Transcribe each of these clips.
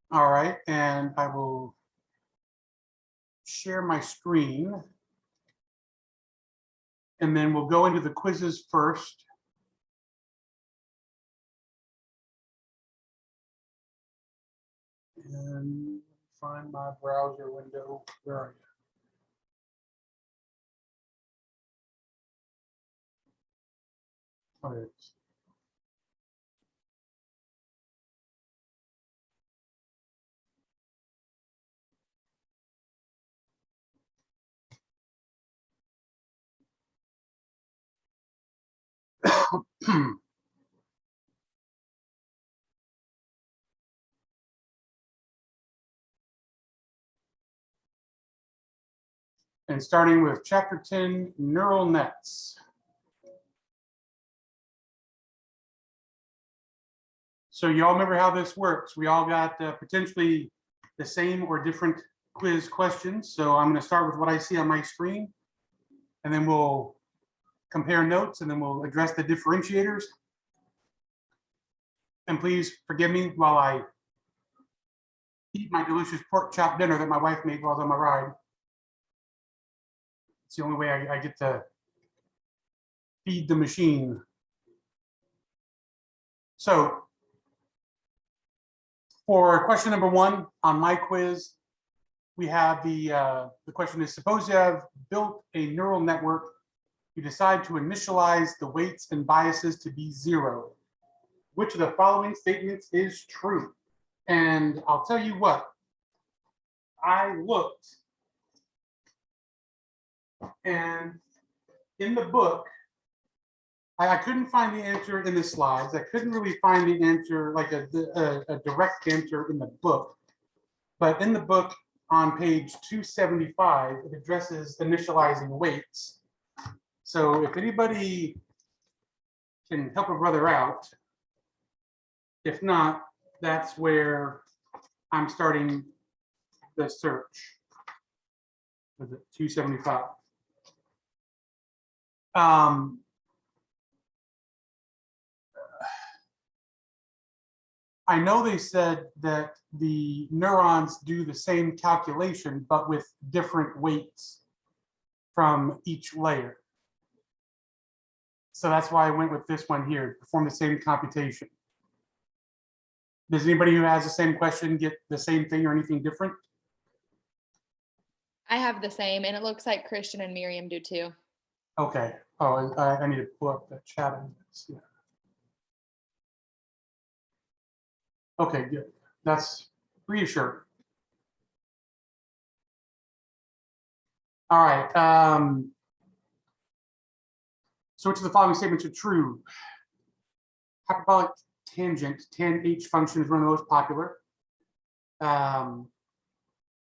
All right, and I will share my screen. And then we'll go into the quizzes first. And find my browser window. Where are you? Oh, there it is. And starting with chapter 10, neural nets. So you all remember how this works. We all got potentially the same or different quiz questions. So I'm going to start with what I see on my screen, and then we'll compare notes, and then we'll address the differentiators. And please forgive me while I eat my delicious pork chop dinner that my wife made while I was on my ride. It's the only way I get to feed the machine. So for question number 1 on my quiz, we have the question is, suppose you have built a neural network, you decide to initialize the weights and biases to be 0. Which of the following statements is true? And I'll tell you what, I looked, and in the book, I couldn't find the answer in the slides. I couldn't really find the answer, like a direct answer in the book. But in the book on page 275, it addresses initializing weights. So if anybody can help a brother out, if not, that's where I'm starting the search. Was it 275? I know they said that the neurons do the same calculation, but with different weights from each layer. So that's why I went with this one here, perform the same computation. Does anybody who has the same question get the same thing or anything different? I have the same, and it looks like Christian and Miriam do too. Okay. Oh, I need to pull up the chat. Yeah. Okay, good. That's reassuring. All right. So which of the following statements are true? Hyperbolic tangent, tan H function is one of the most popular.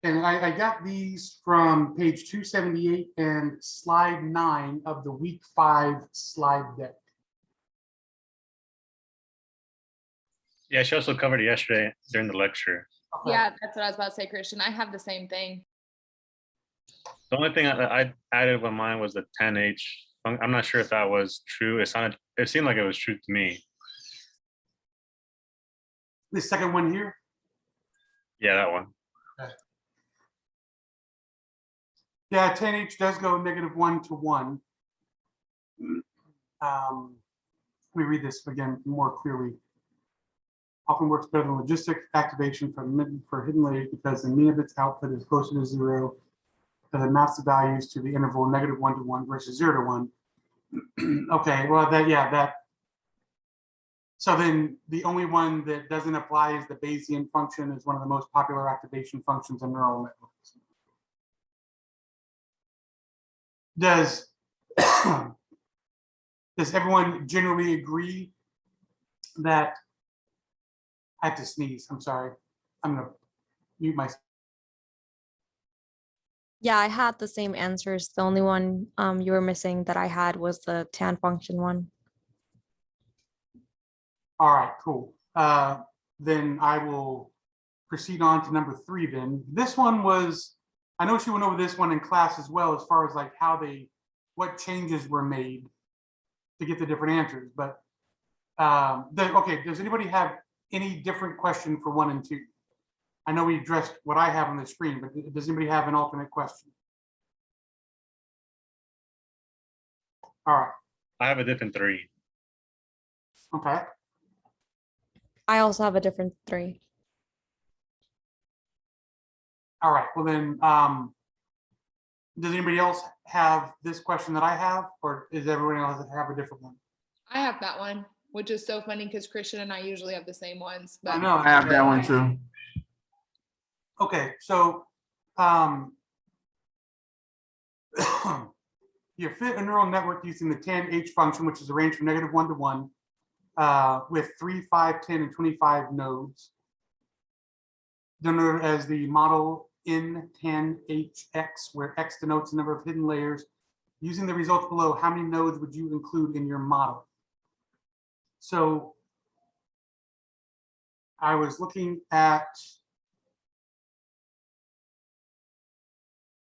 And I got these from page 278 and slide 9 of the week 5 slide deck. Yeah, she also covered it yesterday during the lecture. Okay. Yeah, that's what I was about to say, Christian. I have the same thing. The only thing I added with mine was the 10H. I'm not sure if that was true. It seemed like it was true to me. The second one here? Yeah, that one. Okay. Yeah, 10H does go -1 to 1. Let me read this again more clearly. Often works better than logistic activation for hidden layers because the mean of its output is closer to 0, because it maps the values to the interval -1 to 1 versus 0 to 1. Okay, well, that. So then the only one that doesn't apply is the Bayesian function, is one of the most popular activation functions in neural networks. Does everyone generally agree that, I have to sneeze, I'm sorry. I'm gonna mute myself. Yeah, I had the same answers. The only one you were missing that I had was the tan function one. All right, cool. Then I will proceed on to number 3 then. This one was, I know she went over this one in class as well, as far as like what changes were made to get the different answers. But okay, does anybody have any different question for 1 and 2? I know we addressed what I have on the screen, but does anybody have an alternate question? All right, I have a different 3. okay. I also have a different 3. All right, well then, does anybody else have this question that I have, or is everyone else have a different one? I have that one, which is so funny because Christian and I usually have the same ones. I But know. I have that one too. Okay, so, you fit a neural network using the tan-H function, which is arranged from -1 to 1, with 3, 5, 10, and 25 nodes, denoted as the model in tan-HX, where X denotes the number of hidden layers. Using the results below, how many nodes would you include in your model? So I was looking at,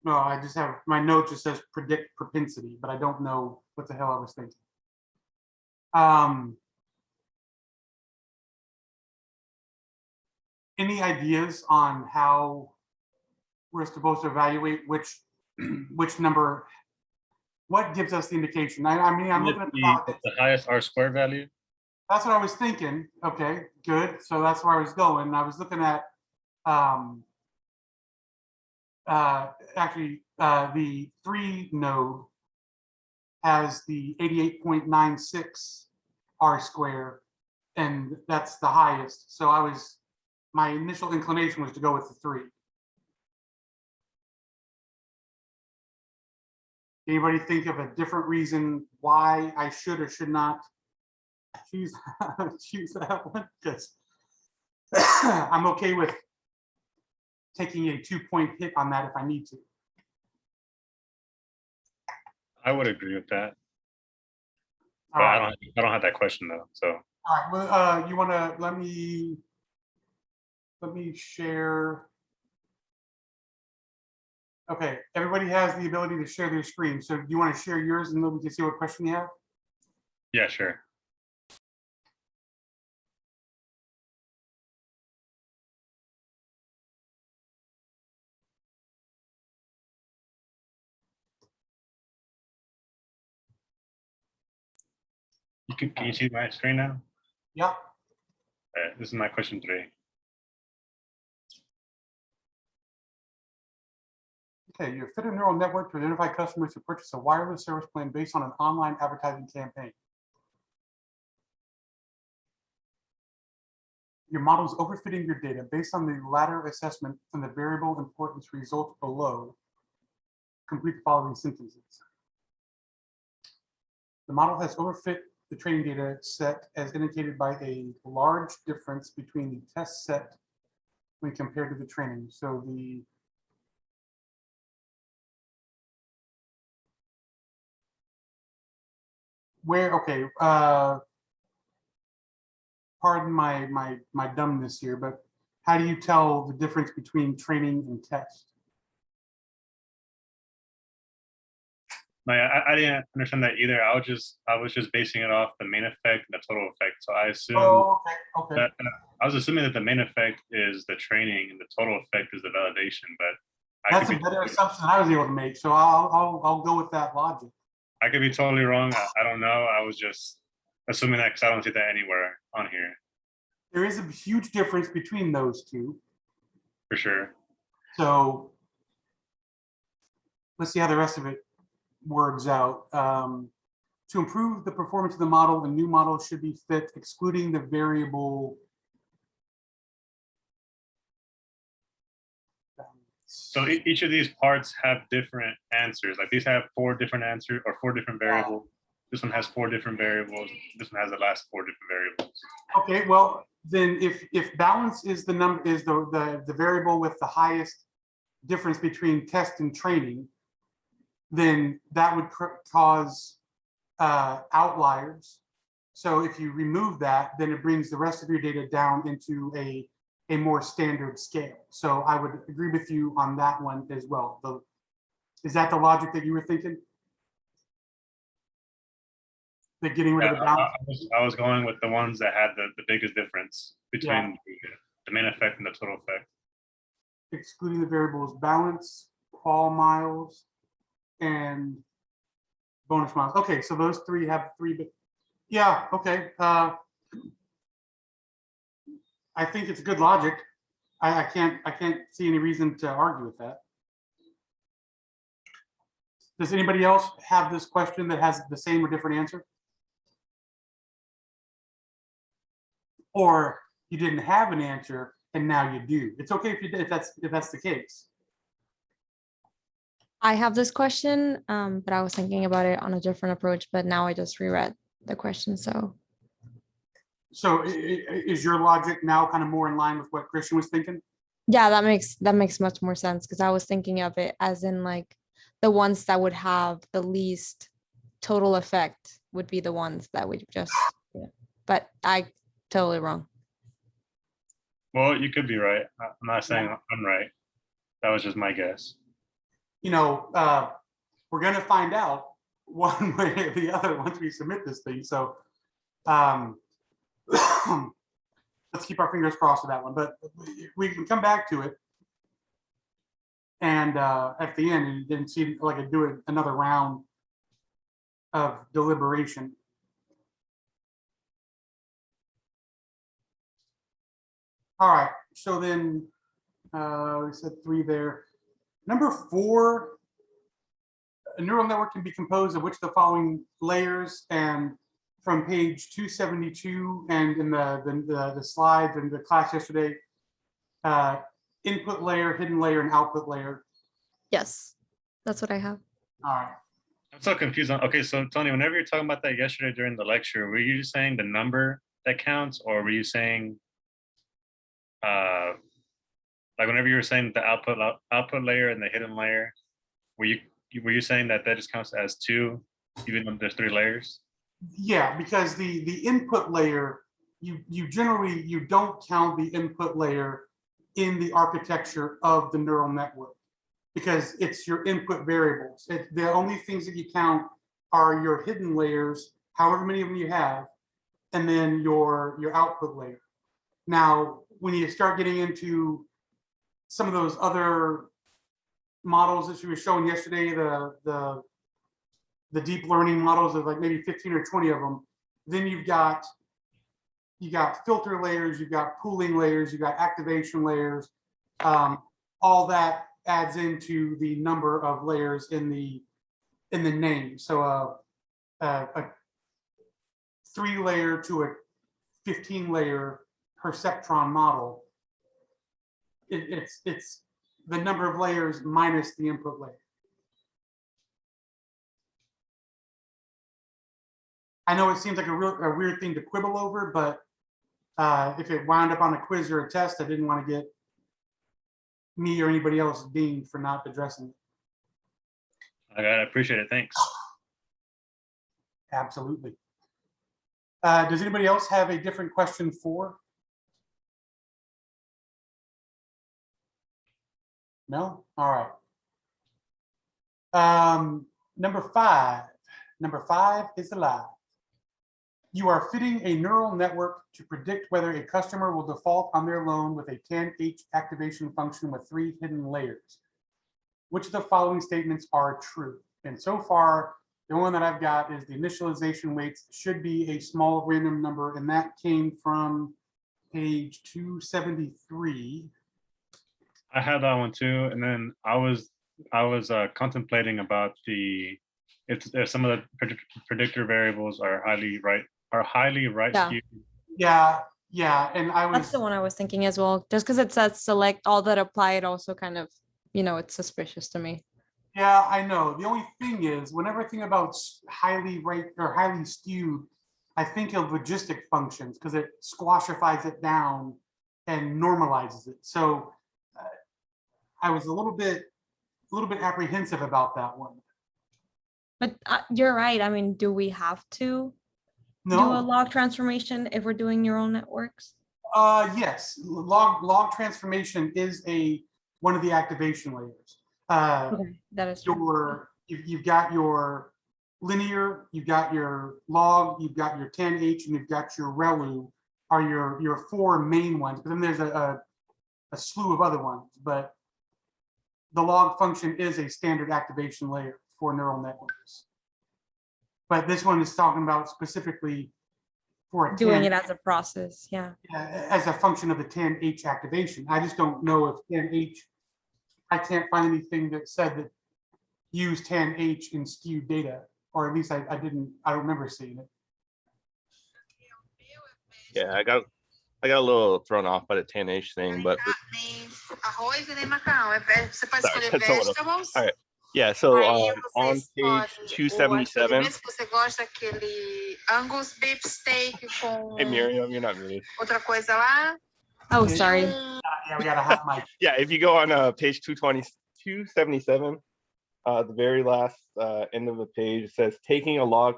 no, I just have, my note just says predict propensity, but I don't know what the hell I was thinking. Any ideas on how we're supposed to evaluate which which number, what gives us the indication? I mean, I'm looking at the validation. The highest R² value. That's what I was thinking. Okay, good. So that's where I was going. I was looking at actually the 3 node has the 88.96 R², and that's the highest. So my initial inclination was to go with the 3. Anybody think of a different reason why I should or should not choose choose that one? Because I'm okay with taking a 2-point hit on that if I need to. I would agree with that. All But right. I don't have that question though. So All right. Well, you want to let me share. Okay, everybody has the ability to share their screen. So do you want to share yours and then we can see what question you have? yeah, sure. Can you see my screen now? Yeah. This is my question 3. Okay, you fit a neural network to identify customers who purchase a wireless service plan based on an online advertising campaign. Your model is overfitting your data based on the latter assessment from the variable importance results below. Complete the following sentences. The model has overfit the training data set as indicated by a large difference between the test set when compared to the training. So the okay, pardon my dumbness here, but how do you tell the difference between training and test? I didn't understand that either. I was just basing it off the main effect and the total effect. So I assume Oh, okay, okay. I was assuming that the main effect is the training and the total effect is the validation. But That's a better assumption than I was able to make. So I'll go with that logic. I could be totally wrong. I don't know. I was just assuming that because I don't see that anywhere on here. There is a huge difference between those two. For sure. So let's see how the rest of it works out. To improve the performance of the model, the new model should be fit, excluding the variable. So each of these parts have different answers. Like these have 4 different answers or 4 different variables. This one has 4 different variables. This one has the last 4 different variables. Okay, well then, if balance is the number is the variable with the highest difference between test and training, then that would cause outliers. So if you remove that, then it brings the rest of your data down into a more standard scale. So I would agree with you on that one as well. Is that the logic that you were thinking? That getting rid of the balance? I was going with the ones that had the biggest difference between the main effect and the total effect. excluding the variables balance, qual miles, and bonus miles. Okay, so those three have three, but yeah, okay. I think it's good logic. I can't see any reason to argue with that. Does anybody else have this question that has the same or different answer? Or you didn't have an answer and now you do. It's okay if you did, if that's the case. I have this question, but I was thinking about it on a different approach, but now I just reread the question, so. So is your logic now kind of more in line with what Christian was thinking? Yeah, that makes much more sense, because I was thinking of it as in like the ones that would have the least total effect would be the ones that would just, yeah. But I totally wrong. Well, you could be right. I'm not saying I'm right. That was just my guess. You know, we're going to find out one way or the other once we submit this thing. So let's keep our fingers crossed for that one. But we can come back to it. And at the end, it didn't seem like I'd do it another round of deliberation. All right, so then we said 3 there. Number 4, a neural network can be composed of which of the following layers, and from page 272 and in the slides and the class yesterday, input layer, hidden layer, and output layer. Yes, that's what I have. All right. I'm so confused on, okay, so Tony, whenever you're talking about that yesterday during the lecture, were you saying the number that counts, or were you saying, like whenever you were saying the output layer and the hidden layer, were you saying that just counts as 2, even though there's 3 layers? Yeah, because the input layer, you generally, you don't count the input layer in the architecture of the neural network, because it's your input variables. The only things that you count are your hidden layers, however many of them you have, and then your output layer. Now, when you start getting into some of those other models that she was showing yesterday, the deep learning models of like maybe 15 or 20 of them, then you got filter layers, you've got pooling layers, you've got activation layers. All that adds into the number of layers in the name. So a 3-layer to a 15-layer perceptron model, it's the number of layers minus the input layer. I know it seems like a weird thing to quibble over, but if it wound up on a quiz or a test, I didn't want to get me or anybody else dinged for not addressing it. I appreciate it. Thanks. Absolutely. Does anybody else have a different question for? No? All right. Number 5. Number 5 is alive. You are fitting a neural network to predict whether a customer will default on their loan with a 10H activation function with 3 hidden layers. Which of the following statements are true? And so far, the only one that I've got is the initialization weights should be a small random number, and that came from page 273. I had that one too, and then I was contemplating about if some of the predictor variables are highly right Yeah. skewed. Yeah, and That's the one I was thinking as well. Just because it says select all that apply, it also kind of, it's suspicious to me. Yeah, I know. The only thing is, whenever I think about highly right or highly skewed, I think of logistic functions because it squashifies it down and normalizes it. So I was a little bit apprehensive about that one. But you're right. I mean, do we have to do a No. log transformation if we're doing neural networks? Yes, log transformation is one of the activation layers. Okay, that is true. You've got your linear, you've got your log, you've got your 10H, and you've got your ReLU are your 4 main ones. But then there's a slew of other ones, but the log function is a standard activation layer for neural networks. But this one is talking about specifically for a Doing 10, it as a process, yeah. as a function of the 10H activation. I just don't know if 10H, I can't find anything that said that use 10H in skewed data, or at least I don't remember seeing it. Yeah, I got a little thrown off by the 10H thing, but Arroz e nem macarrão. Você pode Sorry, escolher that's a little- vegetables. all right. Yeah, so Aí on você page escolhe 277, se você gosta daquele Angus beef steak com hey Miriam, you're not muted. outra coisa lá. Oh, Yeah. sorry. Yeah, we got a hot mic. Yeah, if you go on page 277, the very last end of the page, it says taking a log.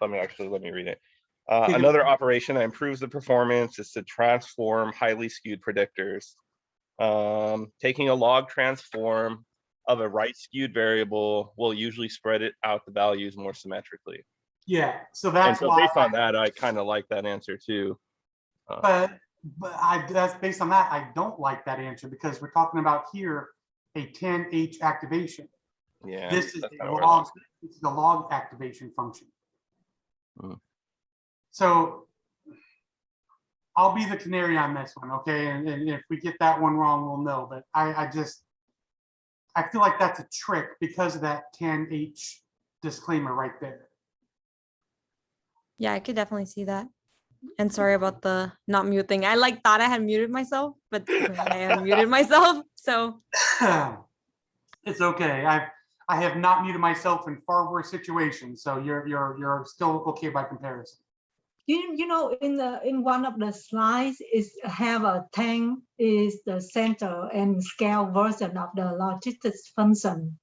Let me read it. Another operation that improves the performance is to transform highly skewed predictors. Taking a log transform of a right skewed variable will usually spread it out the values more symmetrically. Yeah, so And that's so why. based on that, I kind of like that answer too. But that's based on that. I don't like that answer because we're talking about here a 10H activation. Yeah, This is that's a kinda where log. This is the log activation function. So I'll be the canary on this one, okay? And if we get that one wrong, we'll know. But I feel like that's a trick because of that 10H disclaimer right there. Yeah, I could definitely see that. And sorry about the not mute thing. I like thought I had muted myself, but I unmuted myself. So It's okay. I have not muted myself in far worse situations, so you're still okay by comparison. You know, in one of the slides is have a 10 is the center and scale version of the logistics function.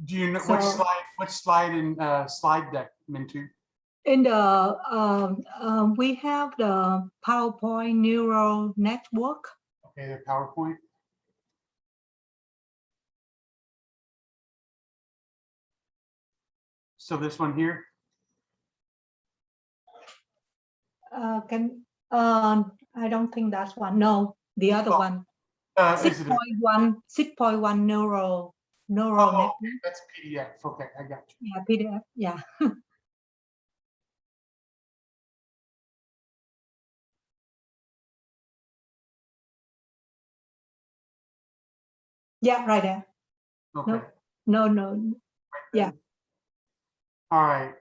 Do you know So- which slide in slide deck, Mintu? In the we have the PowerPoint neural network. Okay, the PowerPoint. So this one here. I don't think that's one. No, the other Oh, one. Is it a, 6.1 neural oh, network. that's PDF. Okay, I got you. Yeah, PDF. Yeah. Yeah, right there. Okay. No. Yeah. All right.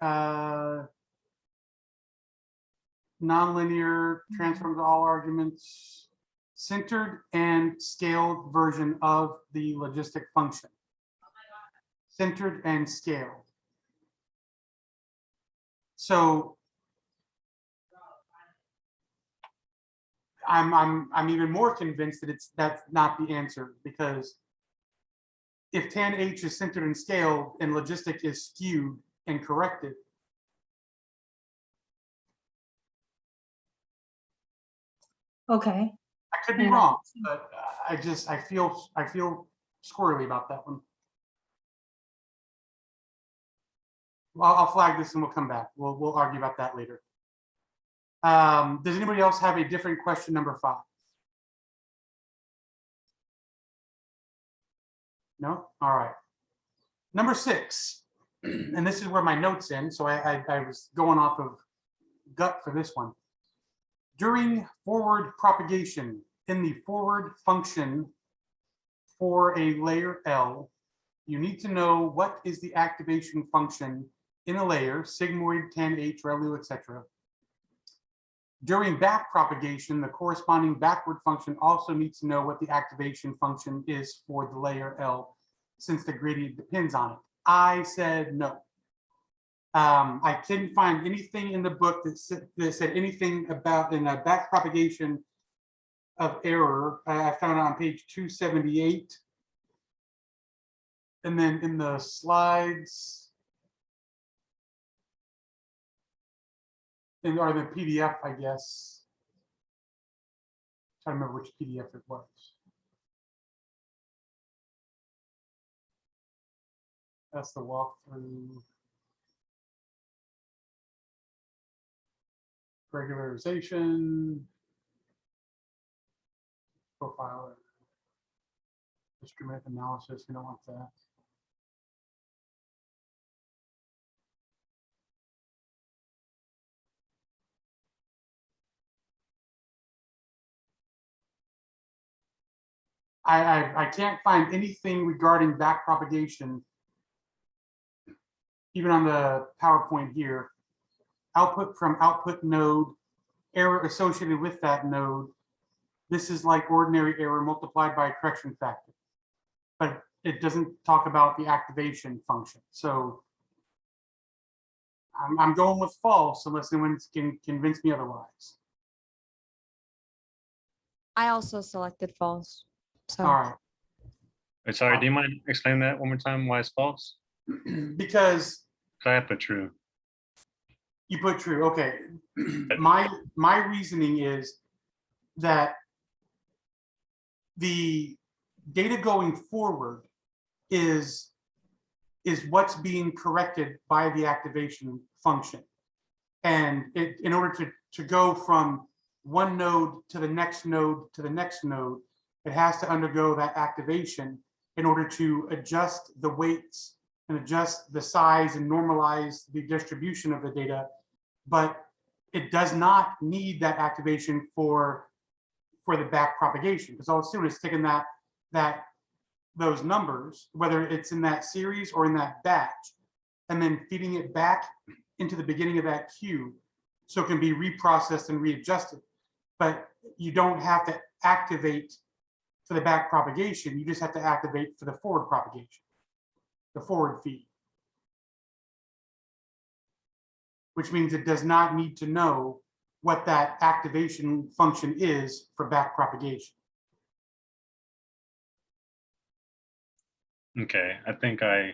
Nonlinear transforms all arguments, centered and scaled version of the logistic function. Centered and scaled. So I'm even more convinced that that's not the answer, because if 10H is centered and scaled and logistic is skewed and corrected, Okay. I could be Yeah. wrong, but I feel squirrely about that one. Well, I'll flag this and we'll come back. We'll argue about that later. Does anybody else have a different question number 5? No? All right. Number 6, and this is where my notes end, so I was going off of gut for this one. During forward propagation, in the forward function for a layer L, you need to know what is the activation function in a layer, sigmoid, 10H, ReLU, etc. During back propagation, the corresponding backward function also needs to know what the activation function is for the layer L, since the gradient depends on it. I said no. I couldn't find anything in the book that said anything about in a back propagation of error. I found it on page 278. And then in the slides, or the PDF, I guess. Trying to remember which PDF it was. That's the walkthrough. Regularization. profile. Discriminant analysis, we don't want that. I can't find anything regarding back propagation, even on the PowerPoint here. Output from output node, error associated with that node. This is like ordinary error multiplied by a correction factor, but it doesn't talk about the activation function. So I'm going with false unless anyone can convince me otherwise. I also selected false. So All right. Wait, sorry, do you mind explaining that one more time? Why it's false? Because 'Cause I have put true. you put true. Okay. My reasoning is that the data going forward is what's being corrected by the activation function. And in order to go from one node to the next node to the next node, it has to undergo that activation in order to adjust the weights and adjust the size and normalize the distribution of the data. But it does not need that activation for the back propagation, because all it's doing is taking those numbers, whether it's in that series or in that batch, and then feeding it back into the beginning of that queue so it can be reprocessed and readjusted. But you don't have to activate for the back propagation, you just have to activate for the forward propagation, the forward feed. Which means it does not need to know what that activation function is for back propagation. Okay, I think so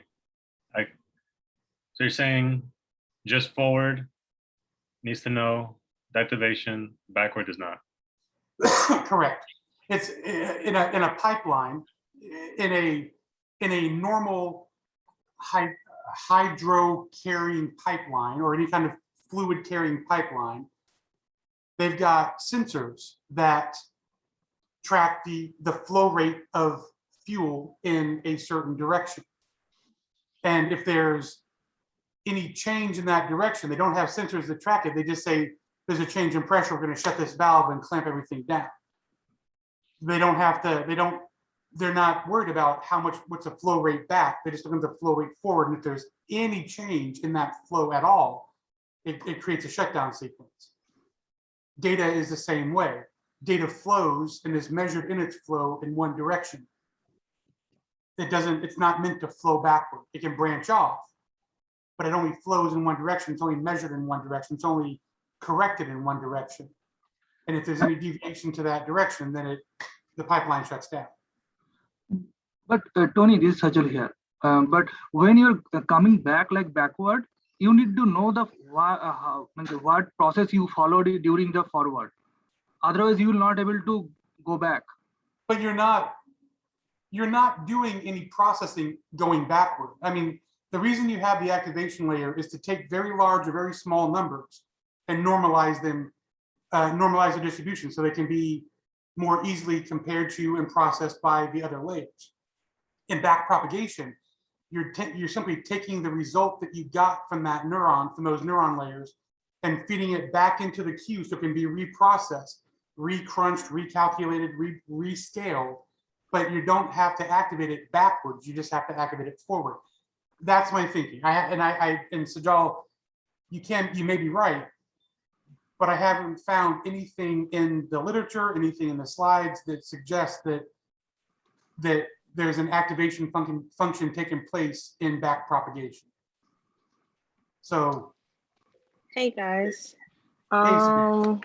you're saying just forward needs to know the activation, backward does not. Correct. It's in a pipeline, in a normal hydro carrying pipeline or any kind of fluid carrying pipeline. They've got sensors that track the flow rate of fuel in a certain direction. And if there's any change in that direction, they don't have sensors that track it. They just say, there's a change in pressure, we're going to shut this valve and clamp everything down. They don't have to, they're not worried about what's the flow rate back. They just look at the flow rate forward. And if there's any change in that flow at all, it creates a shutdown sequence. Data is the same way. Data flows and is measured in its flow in one direction. It's not meant to flow backward. It can branch off, but it only flows in one direction. It's only measured in one direction. It's only corrected in one direction. And if there's any deviation to that direction, then the pipeline shuts down. But Tony, this is Sajal here. But when you're coming back like backward, you need to know what process you followed during the forward. Otherwise, you will not able to go back. But you're not doing any processing going backward. I mean, the reason you have the activation layer is to take very large or very small numbers and normalize them, normalize the distribution so they can be more easily compared to and processed by the other layers. In back propagation, you're simply taking the result that you got from that neuron, from those neuron layers, and feeding it back into the queue so it can be reprocessed, recrunched, recalculated, rescaled, but you don't have to activate it backwards. You just have to activate it forward. That's my thinking. And Sajal, you may be right, but I haven't found anything in the literature, anything in the slides that suggests that there's an activation function taking place in back propagation. So. Hey guys. Sabrina.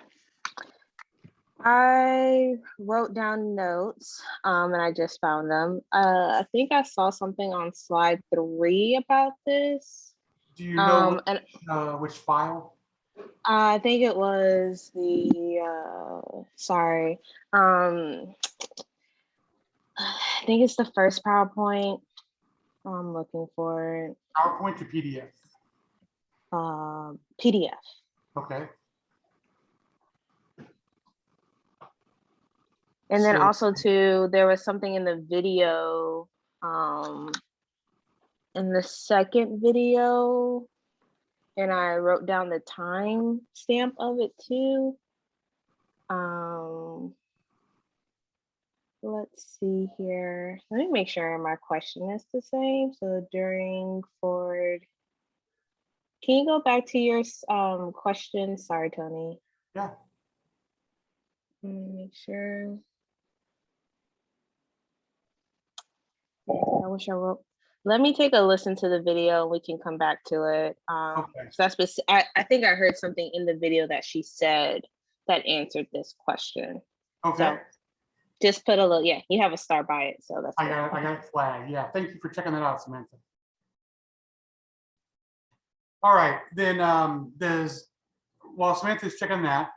I wrote down notes and I just found them. I think I saw something on slide 3 about this. Do you know which file? I think it was the I think it's the first PowerPoint. I'm looking for it. PowerPoint to PDF? PDF. Okay. And then So- also too, there was something in the video, in the second video, and I wrote down the time stamp of it too. Let's see here. Let me make sure my question is the same. So during Ford, can you go back to your question? Sorry, Tony. Yeah. Let me make sure. I wish I wrote. Let me take a listen to the video. We can come back to it. Okay. So that's I think I heard something in the video that she said that answered this question. Okay. So just put a little, yeah, you have a star by it. So that's I good. got it flagged. Yeah. Thank you for checking that out, Samantha. All right. Then while Samantha's checking that,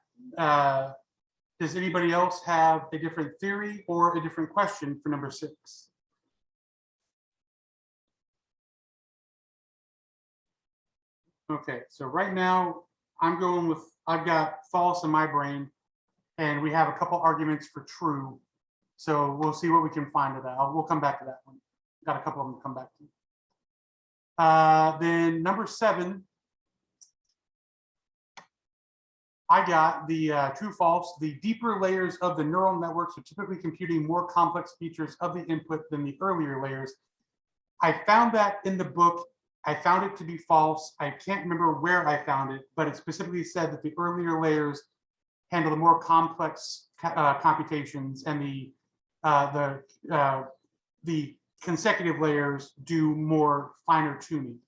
does anybody else have a different theory or a different question for number 6? Okay, so right now I'm going with, I've got false in my brain, and we have a couple arguments for true. So we'll see what we can find of that. We'll come back to that one. Got a couple of them to come back to. Then number 7, I got the true false. The deeper layers of the neural networks are typically computing more complex features of the input than the earlier layers. I found that in the book. I found it to be false. I can't remember where I found it, but it specifically said that the earlier layers handle the more complex computations, and the consecutive layers do more finer tuning.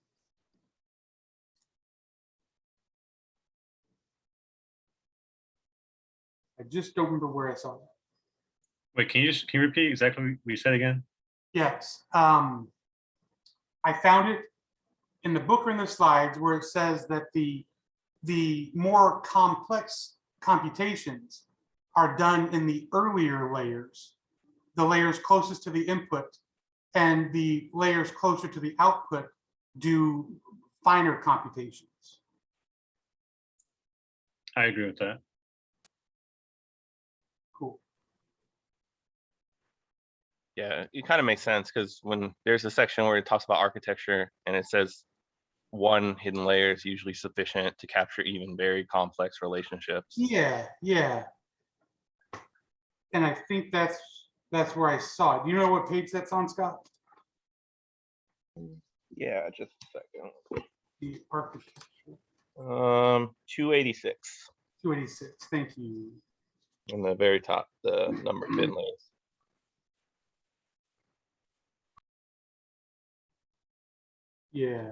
I just don't remember where I saw that. Wait, can you repeat exactly what you said again? Yes, I found it in the book or in the slides where it says that the more complex computations are done in the earlier layers, the layers closest to the input, and the layers closer to the output do finer computations. I agree with that. Cool. Yeah, it kind of makes sense because when there's a section where it talks about architecture and it says one hidden layer is usually sufficient to capture even very complex relationships. Yeah, yeah. And I think that's where I saw it. Do you know what page that's on, Scott? Yeah, just a second. The architecture. 286 286. Thank you. on the very top, the number of hidden layers. Yeah.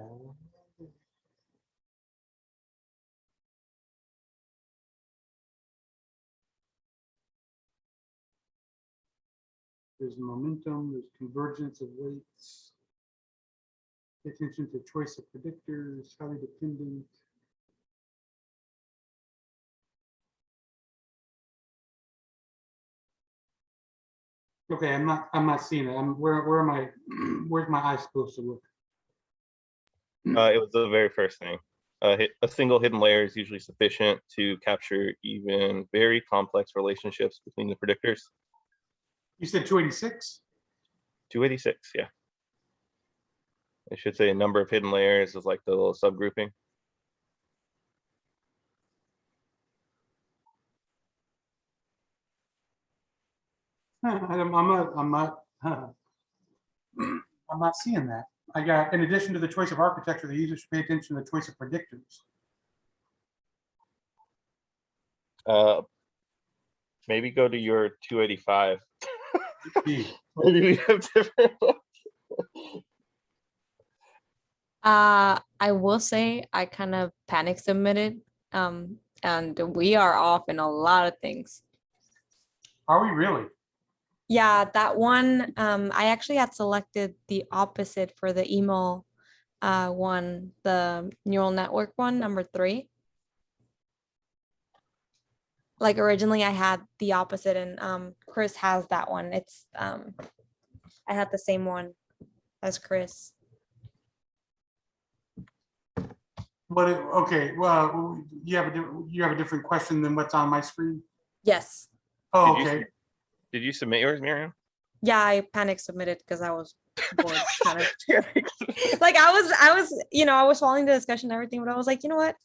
There's momentum, there's convergence of weights. Pay attention to choice of predictors, highly dependent. Okay, I'm not seeing it. Where am I? Where's my eye supposed to look? It was the very first thing. A single hidden layer is usually sufficient to capture even very complex relationships between the predictors. You said 286? 286, yeah. I should say a number of hidden layers is like the little subgrouping. I'm not seeing that. I got, in addition to the choice of architecture, the users should pay attention to the choice of predictors. Maybe go to your 285. Gee. Maybe we have different ones. I will say I kind of panic submitted, and we are off in a lot of things. Are we really? Yeah, that one, I actually had selected the opposite for the email one, the neural network one, number 3. Like originally I had the opposite, and Chris has that one. It's I had the same one as Chris. But okay, well, you have a different question than what's on my screen. Yes. Oh, Did you okay. Did you submit yours, Miriam? Yeah, I panic submitted because I was bored, kind of. Like I was, I was following the discussion and everything, but I was like, you know what?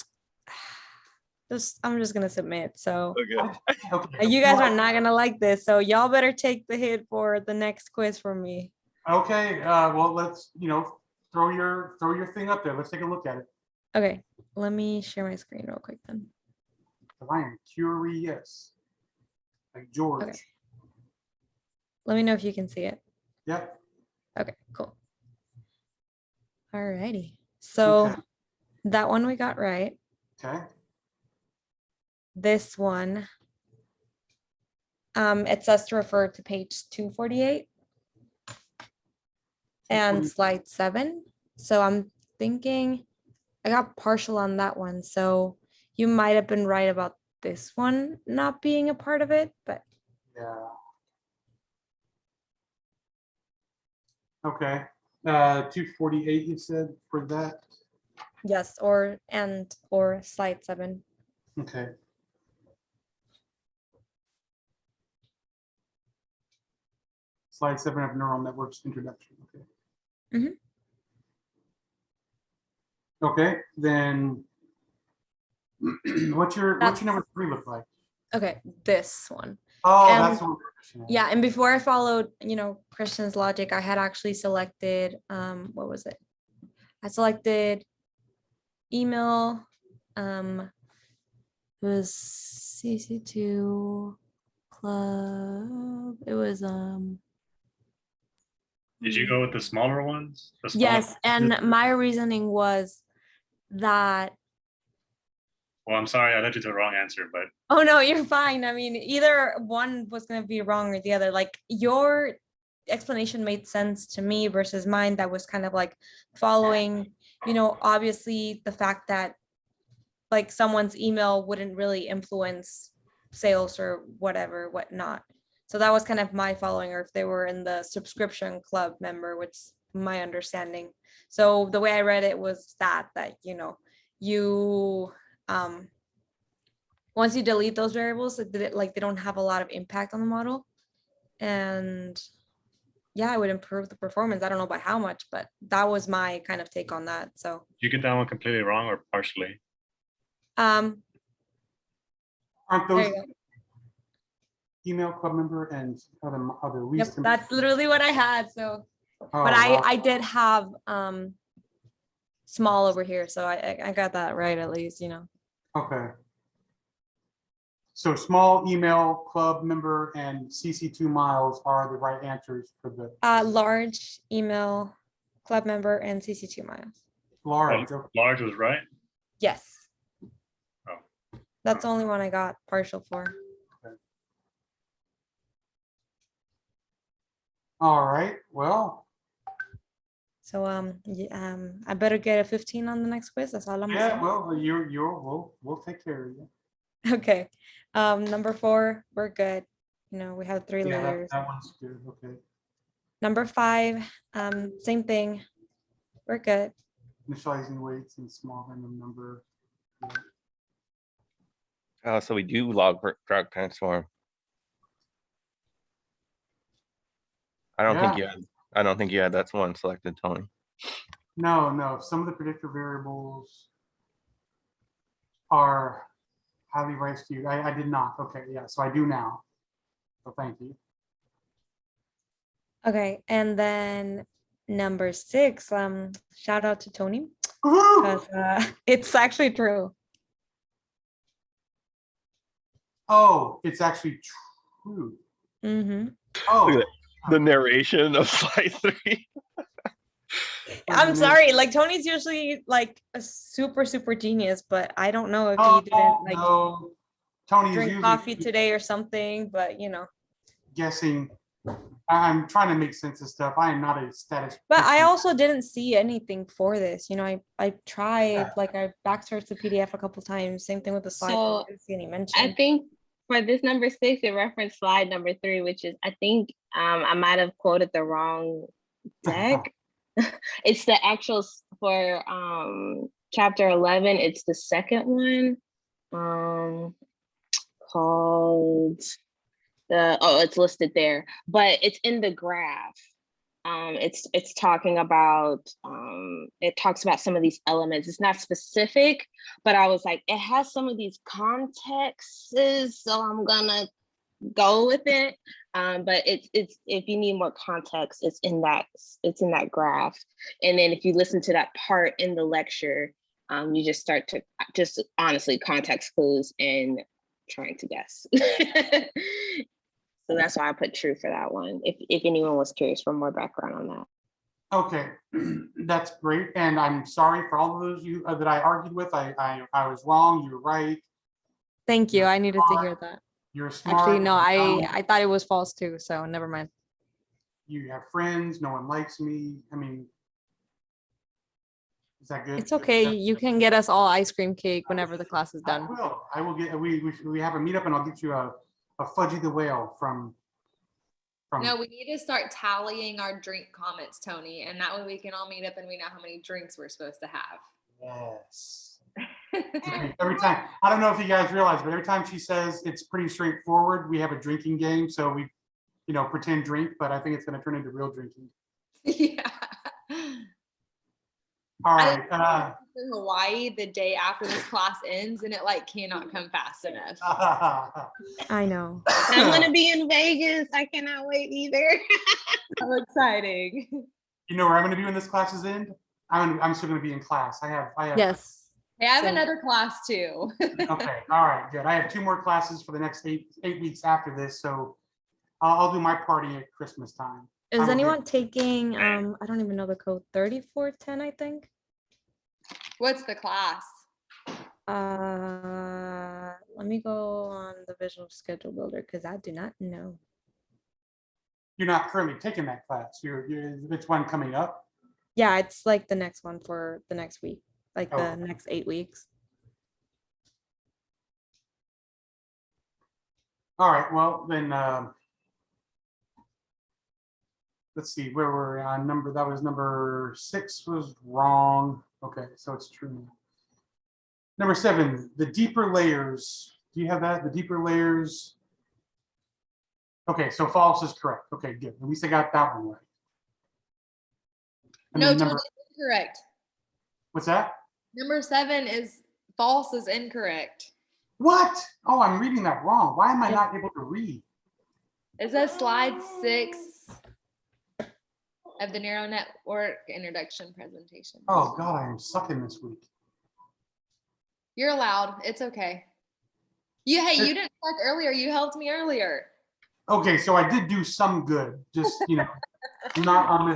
I'm just gonna submit. So Okay. Okay. you guys are not gonna like this. So y'all better take the hit for the next quiz from me. Okay, well, let's, throw your thing up there. Let's take a look at it. Okay, let me share my screen real quick then. 'Cause I am curious. Like George. Okay. Let me know if you can see it. Yep. Okay, cool. Alrighty. So Okay. that one we got right. Okay. This one, it says to refer to page 248 and slide 7. So I'm thinking I got partial on that one. So you might have been right about this one not being a part of it, but Yeah. Okay. 248, you said for that? yes, or slide 7. Okay. Slide 7 of neural networks introduction. Okay. Mhm. Okay, then what's your That's- number 3 look like? Okay, this one. Oh, And- that's what. Yeah, and before I followed, Christian's logic, I had actually selected, what was it? I selected email, it was CC2 club. It was, Did you go with the smaller ones? The smaller- yes, and my reasoning was that, Well, I'm sorry, I led you to the wrong answer, but oh no, you're fine. I mean, either one was going to be wrong or the other. Like your explanation made sense to me versus mine that was kind of like following, obviously the fact that like someone's email wouldn't really influence sales or whatnot. So that was kind of my following, or if they were in the subscription club member, which is my understanding. So the way I read it was that you once you delete those variables, they don't have a lot of impact on the model. And yeah, it would improve the performance. I don't know by how much, but that was my kind of take on that. So did you get that one completely wrong or partially? Aren't there those you go. email club member and other Yep, least? that's literally what I had. So Oh, but wow. I did have small over here, so I got that right at least, Okay. So small email club member and CC2 miles are the right answers for the large email club member and CC2 miles. large. Oh, large was right. Yes. Oh. That's the only one I got partial for. All right. Well, So I better get a 15 on the next quiz. That's all I'm yeah. saying. Well, we'll take care of you. Okay. Number 4, we're good. We have 3 Yeah, layers. that one's good. Okay. Number 5, same thing. We're good. Initializing weights and small random number. Yeah. Oh, so we do log drug transform. I don't think you had that's one selected, Tony. No. Some of the predictor variables are highly right skewed. I did not. Okay, yeah. So I do now. So thank you. Okay, and then number 6, shout out to Tony Woohoo! because it's actually true. Oh, it's actually true. Mm-hmm. Oh, Look at the narration of slide 3. I'm sorry, like Tony's usually like a super genius, but I don't know if he didn't like no. Tony is drink usually coffee today or something, but guessing. I'm trying to make sense of stuff. I am not a statistician. But I also didn't see anything for this. I tried, like I backsearched the PDF a couple times. Same thing with the slides. So, I didn't see any I mention. think for this number 6, it referenced slide number 3, which is, I think I might have quoted the wrong deck. It's the actual for chapter 11. It's the second one called it's listed there, but it's in the graph. It's talking about, it talks about some of these elements. It's not specific, but I was like, it has some of these contexts, so I'm gonna go with it. But it's if you need more context, it's in that graph. And then if you listen to that part in the lecture, you just start to just honestly context clues and trying to guess. So that's why I put true for that one. If anyone was curious for more background on that. Okay, that's great. And I'm sorry for all of those you that I argued with. I was wrong. You were right. Thank you. I needed to hear that. You're smart. Actually, no, you're dumb, I thought it was false too, so never mind. You have friends. No one likes me. I mean, is that good? It's okay. You can get us all ice cream cake whenever the class is done. I will get. We have a meetup, and I'll get you a Fudgy the Whale from. No, we need to start tallying our drink comments, Tony, and that way we can all meet up and we know how many drinks we're supposed to have. Yes. Every time, I don't know if you guys realize, but every time she says it's pretty straightforward, we have a drinking game. So we, pretend drink, but I think it's going to turn into real drinking. Yeah. All right. In Hawaii the day after this class ends, and it cannot come fast enough. I know. I'm gonna be in Vegas. I cannot wait either. So exciting. You know where I'm going to be when this class is end? I'm still going to be in class. I have. Yes. Hey, I have Same. another class too. Okay. All right. Good. I have 2 more classes for the next eight weeks after this, so I'll do my party at Christmas time. Is I will anyone get- taking, I don't even know the code, 3410, I think? What's the class? Let me go on the visual schedule builder because I do not know. You're not currently taking that class. It's one coming up. Yeah, it's like the next one for the next week, like the Oh. next 8 weeks. All right. Well, then let's see where we're on number. That was number 6 was wrong. Okay, so it's true. Number 7, the deeper layers. Do you have that? The deeper layers. Okay, so false is correct. Okay, good. At least I got that one right. And No, then totally incorrect. what's that? Number 7 is false is incorrect. What? Oh, I'm reading that wrong. Why am I Yep. not able to read? It says slide 6 of the neural network introduction presentation. Oh God, I am sucking this week. You're allowed. It's okay. Hey, you didn't talk earlier. You helped me earlier. Okay, so I did do some good. Just not on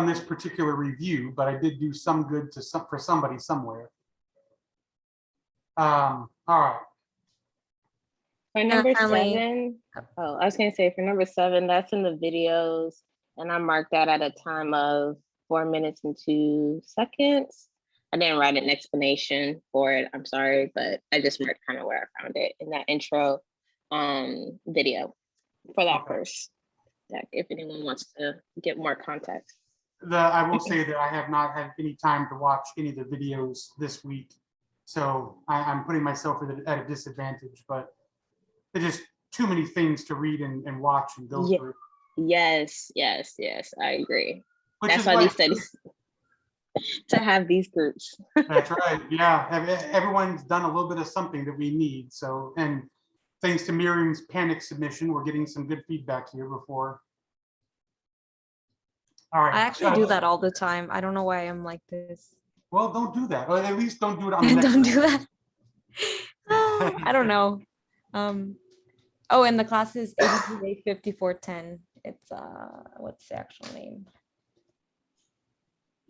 this particular review, but I did do some good for somebody somewhere. All right. For number apparently- 7, oh, I was gonna say for number 7, that's in the videos, and I marked that at a time of 4 minutes and 2 seconds. I didn't write an explanation for it. I'm sorry, but I just marked kind of where I found it in that intro video for that Okay. first deck, if anyone wants to get more context. I will say that I have not had any time to watch any of the videos this week, so I'm putting myself at a disadvantage. But there's just too many things to read and watch and go Yeah. through. Yes, I agree. Which That's is why why- these studies to have these groups. That's right. Yeah, everyone's done a little bit of something that we need. So, and thanks to Miriam's panic submission, we're getting some good feedback here before. All right. I actually do that all the time. I don't know why I'm like this. Well, don't do that. Or at least don't do it on the next. Don't do that. I don't know. Oh, and the class is 5410. It's what's the actual name?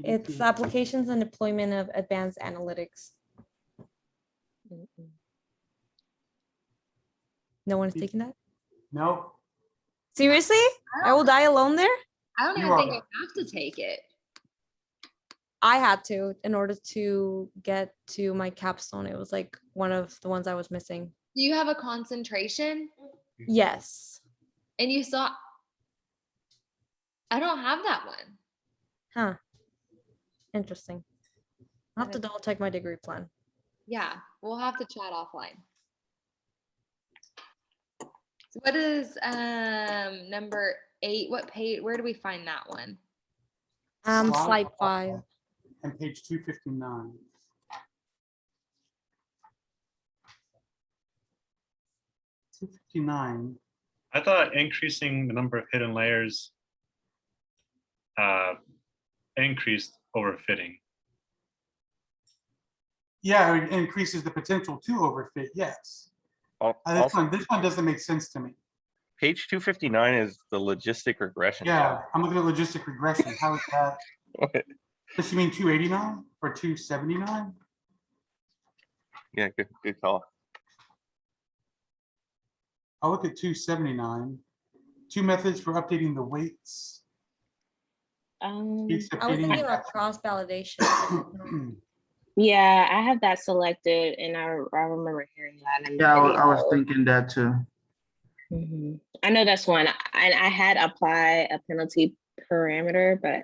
It's applications and deployment of advanced analytics. No one's taking that? No. Seriously? I will die alone there? I don't You even think are- I have to take it. I had to in order to get to my capstone. It was like one of the ones I was missing. Do you have a concentration? Yes. And you saw, I don't have that one. Huh. Interesting. I'll have to double check my degree plan. Yeah, we'll have to chat offline. What is number 8? What page? Where do we find that one? Slide 5. And page 259. I thought increasing the number of hidden layers increased overfitting. Yeah, it increases the potential to overfit, yes. This one doesn't make sense to me. Page 259 is the logistic regression. Yeah, I'm looking at logistic regression. How is that? Does you mean 289 or 279? Yeah, good call. I'll look at 279. 2 methods for updating the weights. I was thinking about cross validation. Yeah, I have that selected, and I remember hearing that. In the Yeah, I video. was thinking that too. I know that's one. I had apply a penalty parameter, but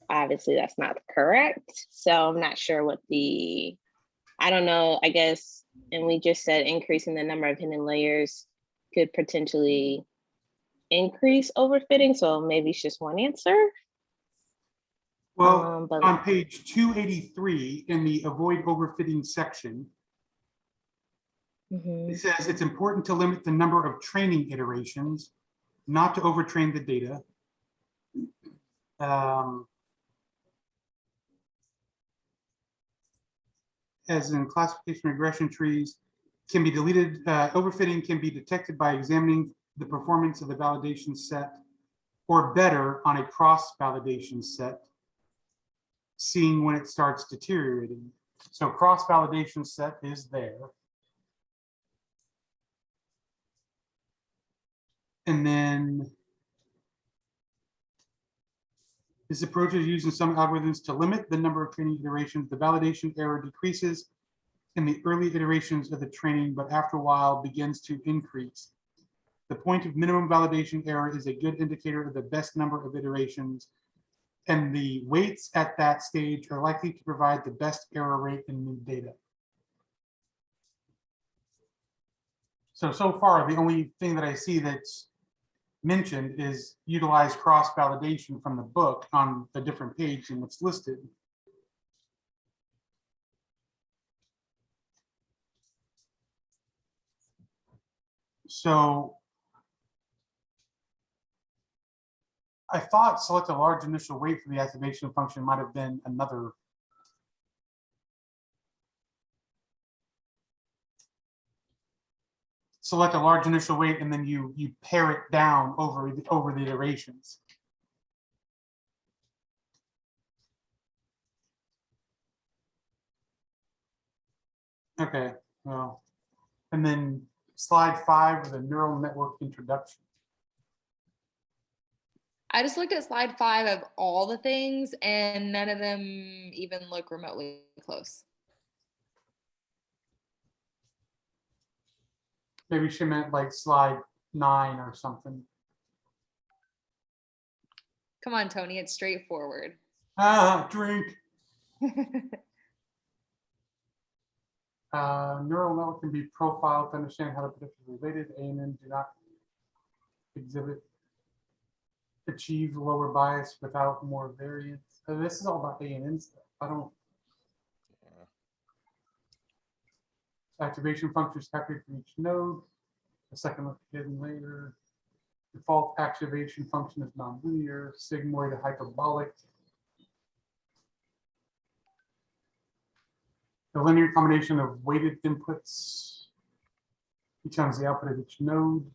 obviously that's not correct. So I'm not sure what I don't know, I guess, and we just said increasing the number of hidden layers could potentially increase overfitting. So maybe it's just one answer. Well, on page 283 in the avoid overfitting section, it says it's important to limit the number of training iterations, not to overtrain the data. As in classification regression trees can be deleted, overfitting can be detected by examining the performance of the validation set, or better, on a cross validation set, seeing when it starts deteriorating. So cross validation set is there. And then this approach is used in some algorithms to limit the number of training iterations. The validation error decreases in the early iterations of the training, but after a while begins to increase. The point of minimum validation error is a good indicator of the best number of iterations, and the weights at that stage are likely to provide the best error rate in new data. So far, the only thing that I see that's mentioned is utilize cross validation from the book on a different page and it's listed. So I thought select a large initial weight for the activation function might have been another. Select a large initial weight and then you pare it down over the iterations. Okay, well, and then slide 5 with a neural network introduction. I just looked at slide 5 of all the things and none of them even look remotely close. Maybe she meant like slide 9 or something. Come on, Tony, it's straightforward. Drink. Neural network can be profiled to understand how the predictions are related. ANN do not achieve lower bias without more variance. So this is all about ANN stuff. I don't. Activation functions calculated for each node. The second hidden layer. Default activation function is nonlinear. Sigmoid hyperbolic. The linear combination of weighted inputs becomes the output of each node.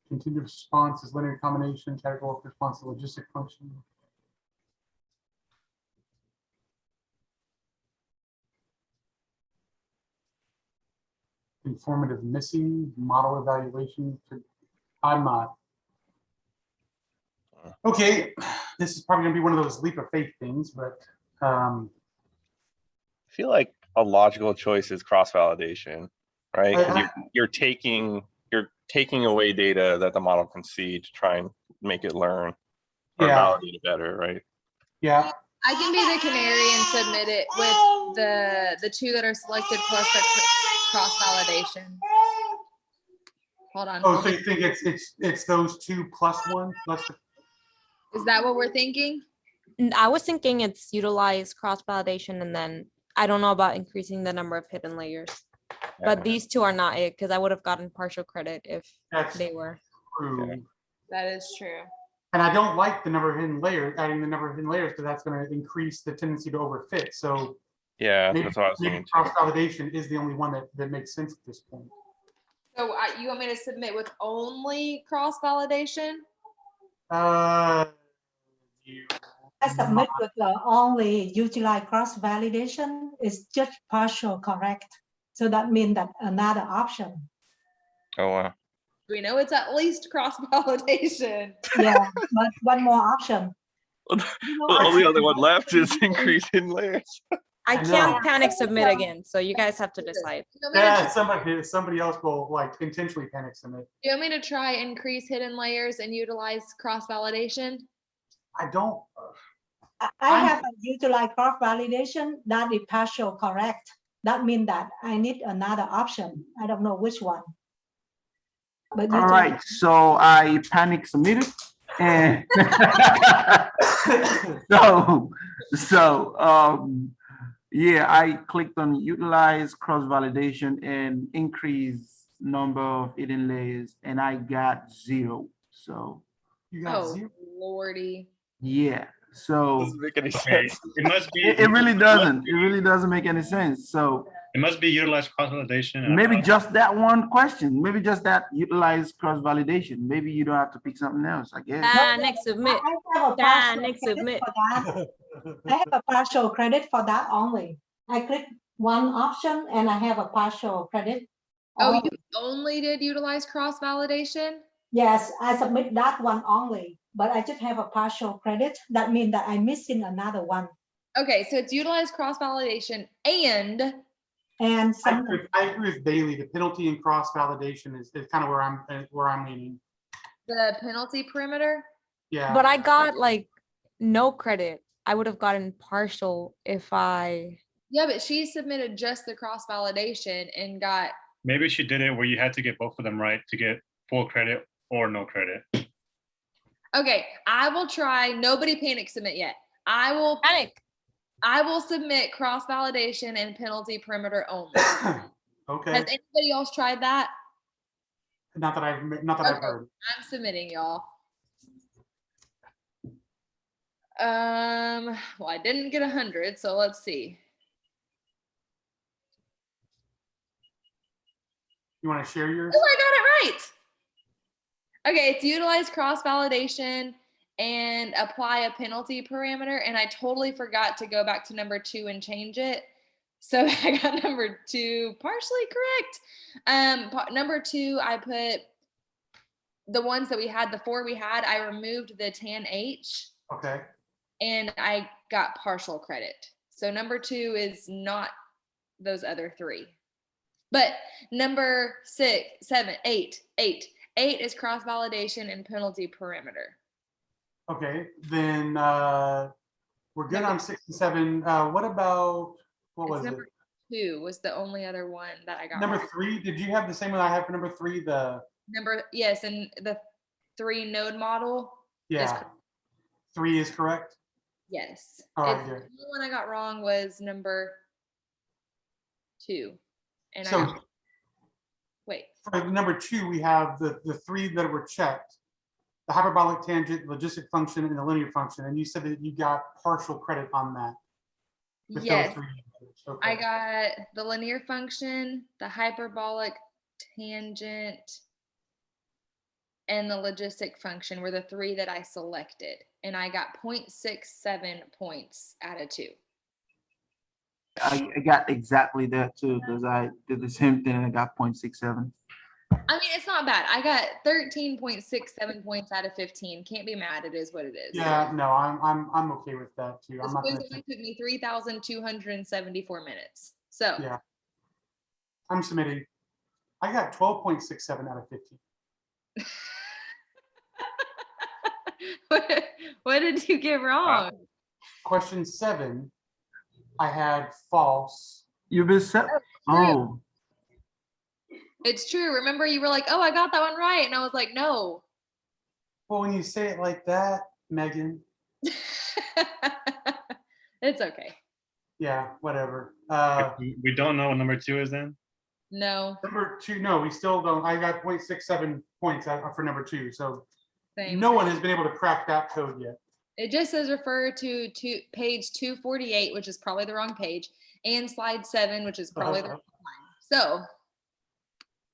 Continuous response is linear combination. Categorical response to logistic function. Informative missing, model evaluation. I'm not. Okay, this is probably gonna be one of those leap of faith things, but I feel like a logical choice is cross-validation, right? Because you're taking away data that the model can see to try and make it learn or validate it better, right? Yeah. I can be the canary and submit it with the 2 that are selected plus the cross validation. Hold on. Oh, hold so on. you think it's those two plus one plus the, Is that what we're thinking? I was thinking it's utilize cross validation and then I don't know about increasing the number of hidden layers. But these two are not it because I would have gotten partial credit if that's they were. true. That is true. And I don't like the number of hidden layers, adding the number of hidden layers, because that's going to increase the tendency to overfit. So Yeah, maybe, that's what I was thinking. cross validation is the only one that makes sense at this point. So you want me to submit with only cross validation? You, I submit with the only utilize cross validation is just partial correct. So that means that another option. Oh wow. We know it's at least cross validation. Yeah, but one more option. The only other one left is increase hidden layers. I I can't know. panic submit again, so you guys have to decide. You want me to yeah, somebody else will like intentionally panic submit. Do you want me to try increase hidden layers and utilize cross validation? I don't. I have a utilize cross validation that is partial correct. That means that I need another option. I don't know which one. But All right, so I panic submitted and yeah, I clicked on utilize cross validation and increase number of hidden layers and I got 0. So You got Oh, 0. lordy. yeah, so Doesn't make any Okay, sense. it must be. it really doesn't. It really doesn't make any sense. So It must be utilized cross validation. and maybe just that one question, maybe just that utilize cross validation. Maybe you don't have to pick something else, I guess. Panic submit. I have a partial Panic credit submit. for that. I have a partial credit for that only. I click one option and I have a partial credit. Oh, only. you only did utilize cross validation? Yes, I submit that one only, but I just have a partial credit. That means that I'm missing another one. Okay, so it's utilize cross validation and And some, I agree with Bailey. The penalty and cross validation is kind of where I'm leaning. the penalty perimeter. Yeah. But I got like no credit. I would have gotten partial if I. Yeah, but she submitted just the cross validation and got. Maybe she did it where you had to get both of them right to get full credit or no credit. Okay, I will try. Nobody panic submit yet. I will submit cross validation and penalty perimeter only. Okay. Has anybody else tried that? Not that I've Okay. heard. I'm submitting, y'all. Well, I didn't get 100, so let's see. You want to share yours? Oh, I got it right. Okay, it's utilize cross validation and apply a penalty parameter. And I totally forgot to go back to number 2 and change it. So I got number 2 partially correct. Number 2, I put the ones that we had, the 4 we had, I removed the tan H. Okay. And I got partial credit. So number 2 is not those other 3. But number 6, 7, 8 is cross validation and penalty perimeter. Okay, then we're good on 6 and 7. What about what was it? Number 2 was the only other one that I got. Number wrong. 3. Did you have the same one I have for number 3? Yes, and the 3 node model. Yeah. 3 is correct. Yes. All right, The good. only one I got wrong was number 2. And So wait. for number 2, we have the 3 that were checked: the hyperbolic tangent, logistic function, and the linear function. And you said that you got partial credit on that. with those Yes. 3 numbers. Okay. I got the linear function, the hyperbolic tangent, and the logistic function were the 3 that I selected. And I got 0.67 points out of 2. I got exactly that too, because I did the same thing and I got 0.67. I mean, it's not bad. I got 13.67 points out of 15. Can't be mad. It is what it is. Yeah, no, I'm okay with that too. This I'm not quiz gonna. only took me 3,274 minutes. So Yeah. I'm submitting. I got 12.67 out of 15. what did you get wrong? Question 7, I had false. You've been set. Oh, It's true. Remember, you were like, "Oh, I got that one right," and I was like, "No." Well, when you say it like that, Megan, It's okay. yeah, whatever. We don't know what number 2 is then? No, Number 2, no, we still don't. I got 0.67 points for number 2, so same. no one has been able to crack that code yet. It just says refer to page 248, which is probably the wrong page, and slide 7, which is probably the wrong line. So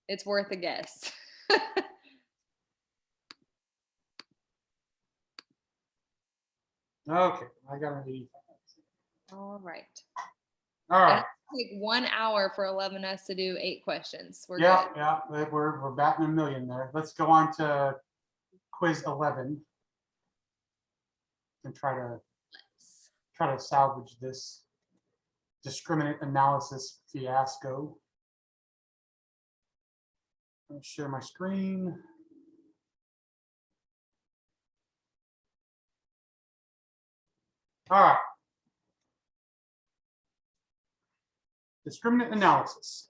it's worth a guess. Okay, I got an 85. All right. All right. Take 1 hour for 11 to do 8 questions. We're Yeah, good. yeah, we're batting a million there. Let's go on to quiz 11 and try to salvage this discriminant analysis fiasco. Let me share my screen. All right. Discriminant analysis.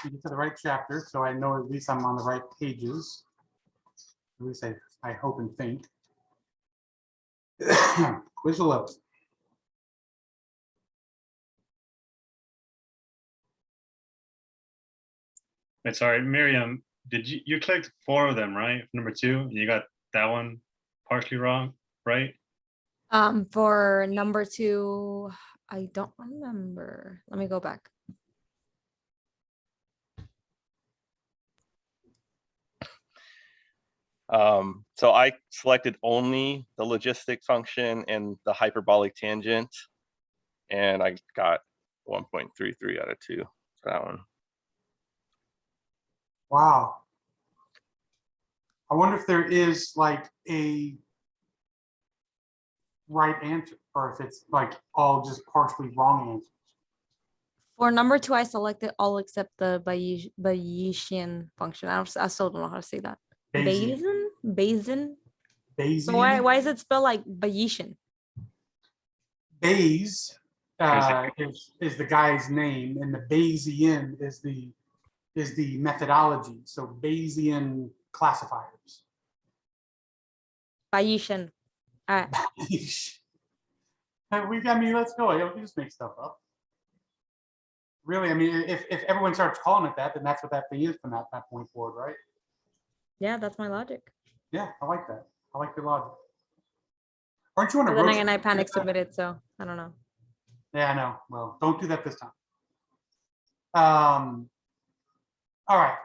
You get to the right chapter, so I know at least I'm on the right pages. At least I hope and think. Quiz 11. Wait, sorry, Miriam, did you clicked 4 of them, right? Number 2, and you got that one partially wrong, right? For number 2, I don't remember. Let me go back. So I selected only the logistic function and the hyperbolic tangent, and I got 1.33 out of 2 for that one. Wow. I wonder if there is like a right answer, or if it's like all just partially wrong answers. For number 2, I selected all except the Bayesian function. I still don't know how to say that. Bayesian? Bayesian? So why is it spelled like Bayesian? Bayes is the guy's name, and the Bayesian is the methodology. So Bayesian classifiers. Bayesian. All right. Let's go. We just make stuff up. Really, I mean, if everyone starts calling it that, then that's what that thing is from that point forward, right? Yeah, that's my logic. Yeah, I like that. I like your logic. Aren't you on a But road then again, I trip? panic submitted, so I don't know. Yeah, I know. Well, don't do that this time. All right.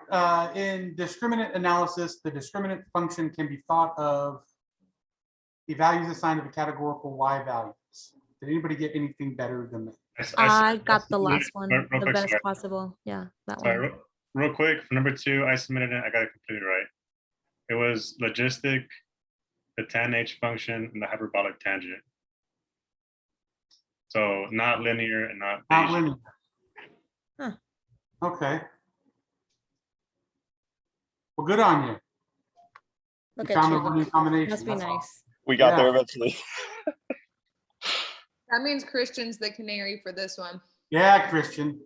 In discriminant analysis, the discriminant function can be thought of the values assigned to the categorical y values. Did anybody get anything better than that? I got the last one, real the quick, best sorry. possible. Yeah, that Sorry, one. real quick, for number 2, I submitted it. I got it completely right. It was logistic, the tan H function, and the hyperbolic tangent. So not linear and not Not Bayesian. linear. Huh. Okay. Well, good on you. Look You at found you. the winning combination. Must be That's awesome. nice. We got Yeah. there eventually. That means Christian's the canary for this one. Yeah, Christian.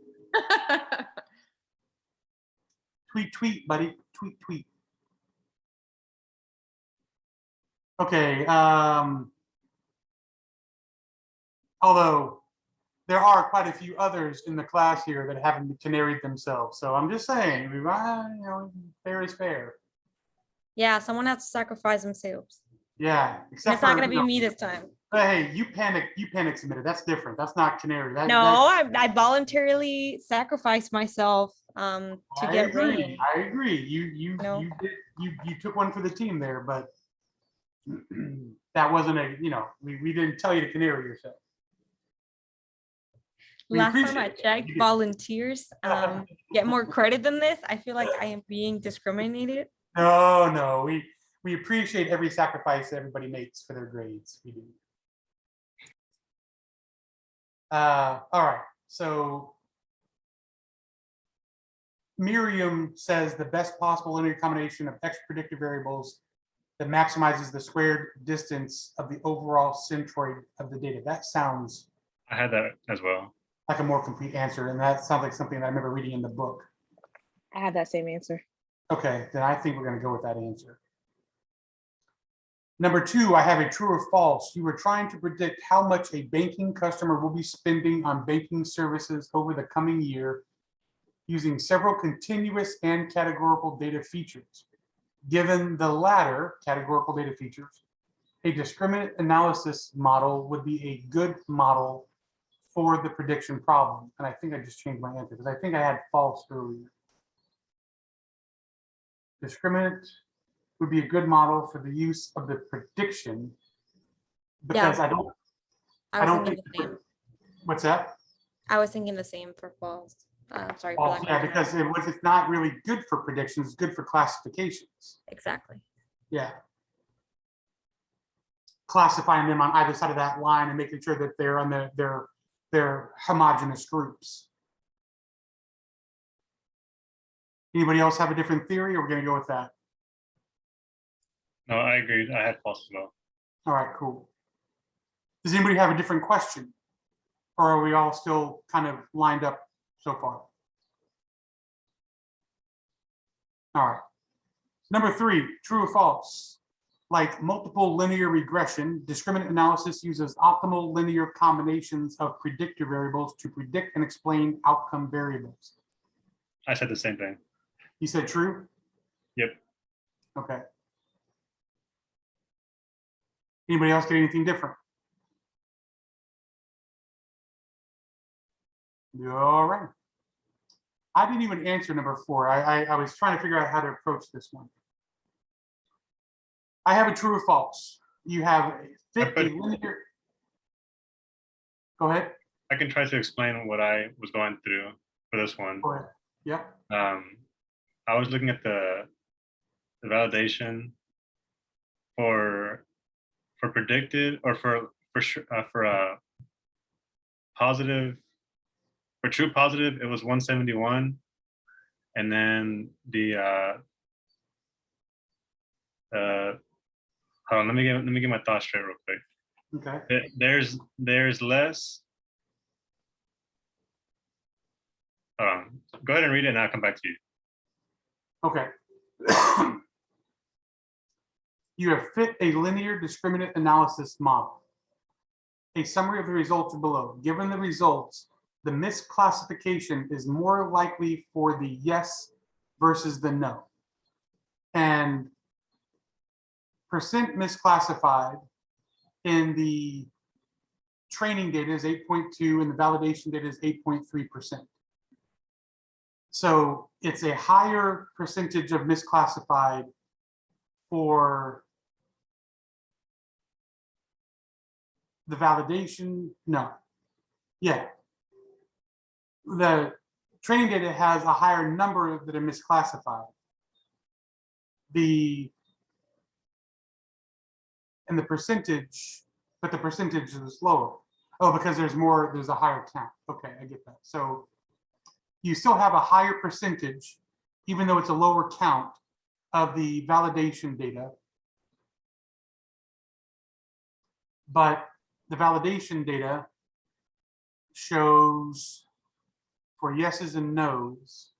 Tweet, buddy. Tweet. Okay. Although there are quite a few others in the class here that haven't canaried themselves, so I'm just saying, fair is fair. Yeah, someone has to sacrifice themselves. Yeah, And except it's not for, gonna be me this time. Hey, you panic submitted. That's different. That's not canary. No, I voluntarily sacrificed myself to get rain. I agree. You No. you took one for the team there, but that wasn't we didn't tell you to canary yourself. We Last time I appreciate it. checked, volunteers get more credit than this. I feel like I am being discriminated. No, we appreciate every sacrifice everybody makes for their grades. We do. All right, so Miriam says the best possible linear combination of X predictive variables that maximizes the squared distance of the overall centroid of the data. That sounds I had that as well. like a more complete answer. And that sounds like something that I remember reading in the book. I have that same answer. Okay, then I think we're gonna go with that answer. Number 2, I have a true or false. You were trying to predict how much a banking customer will be spending on banking services over the coming year using several continuous and categorical data features. Given the latter, categorical data features, a discriminant analysis model would be a good model for the prediction problem. And I think I just changed my answer because I think I had false earlier. Discriminant would be a good model for the use of the prediction because I don't thinking think, the same. what's that? I was thinking the same for false. Sorry for False, that. yeah, because it's not really good for predictions, it's good for classifications. Exactly. Yeah. Classifying them on either side of that line and making sure that they're on their homogeneous groups. Anybody else have a different theory, or we're gonna go with that? No, I agree. I had false as well. All right, cool. Does anybody have a different question? Or are we all still kind of lined up so far? All right. Number 3, true or false? Like multiple linear regression, discriminant analysis uses optimal linear combinations of predictor variables to predict and explain outcome variables. I said the same thing. You said true? Yep. Okay. Anybody else get anything different? All right. I didn't even answer number 4. I was trying to figure out how to approach this one. I have a true or false. You have fit a linear. Go ahead. I can try to explain what I was going through for this one. Go ahead. Yeah. I was looking at the validation for predicted or for positive, for true positive, it was 171, and then the hold on, let me get my thoughts straight real quick. Okay. There's less. Go ahead and read it and I'll come back to you. Okay. You have fit a linear discriminant analysis model. A summary of the results are below. Given the results, the misclassification is more likely for the yes versus the no. And percent misclassified in the training data is 8.2 and the validation data is 8.3%. So it's a higher percentage of misclassified for the validation. No. Yeah. The training data has a higher number that are misclassified. And the percentage, but the percentage is lower. Oh, because there's a higher count. Okay, I get that. So you still have a higher percentage, even though it's a lower count of the validation data. But the validation data shows for yeses and nos.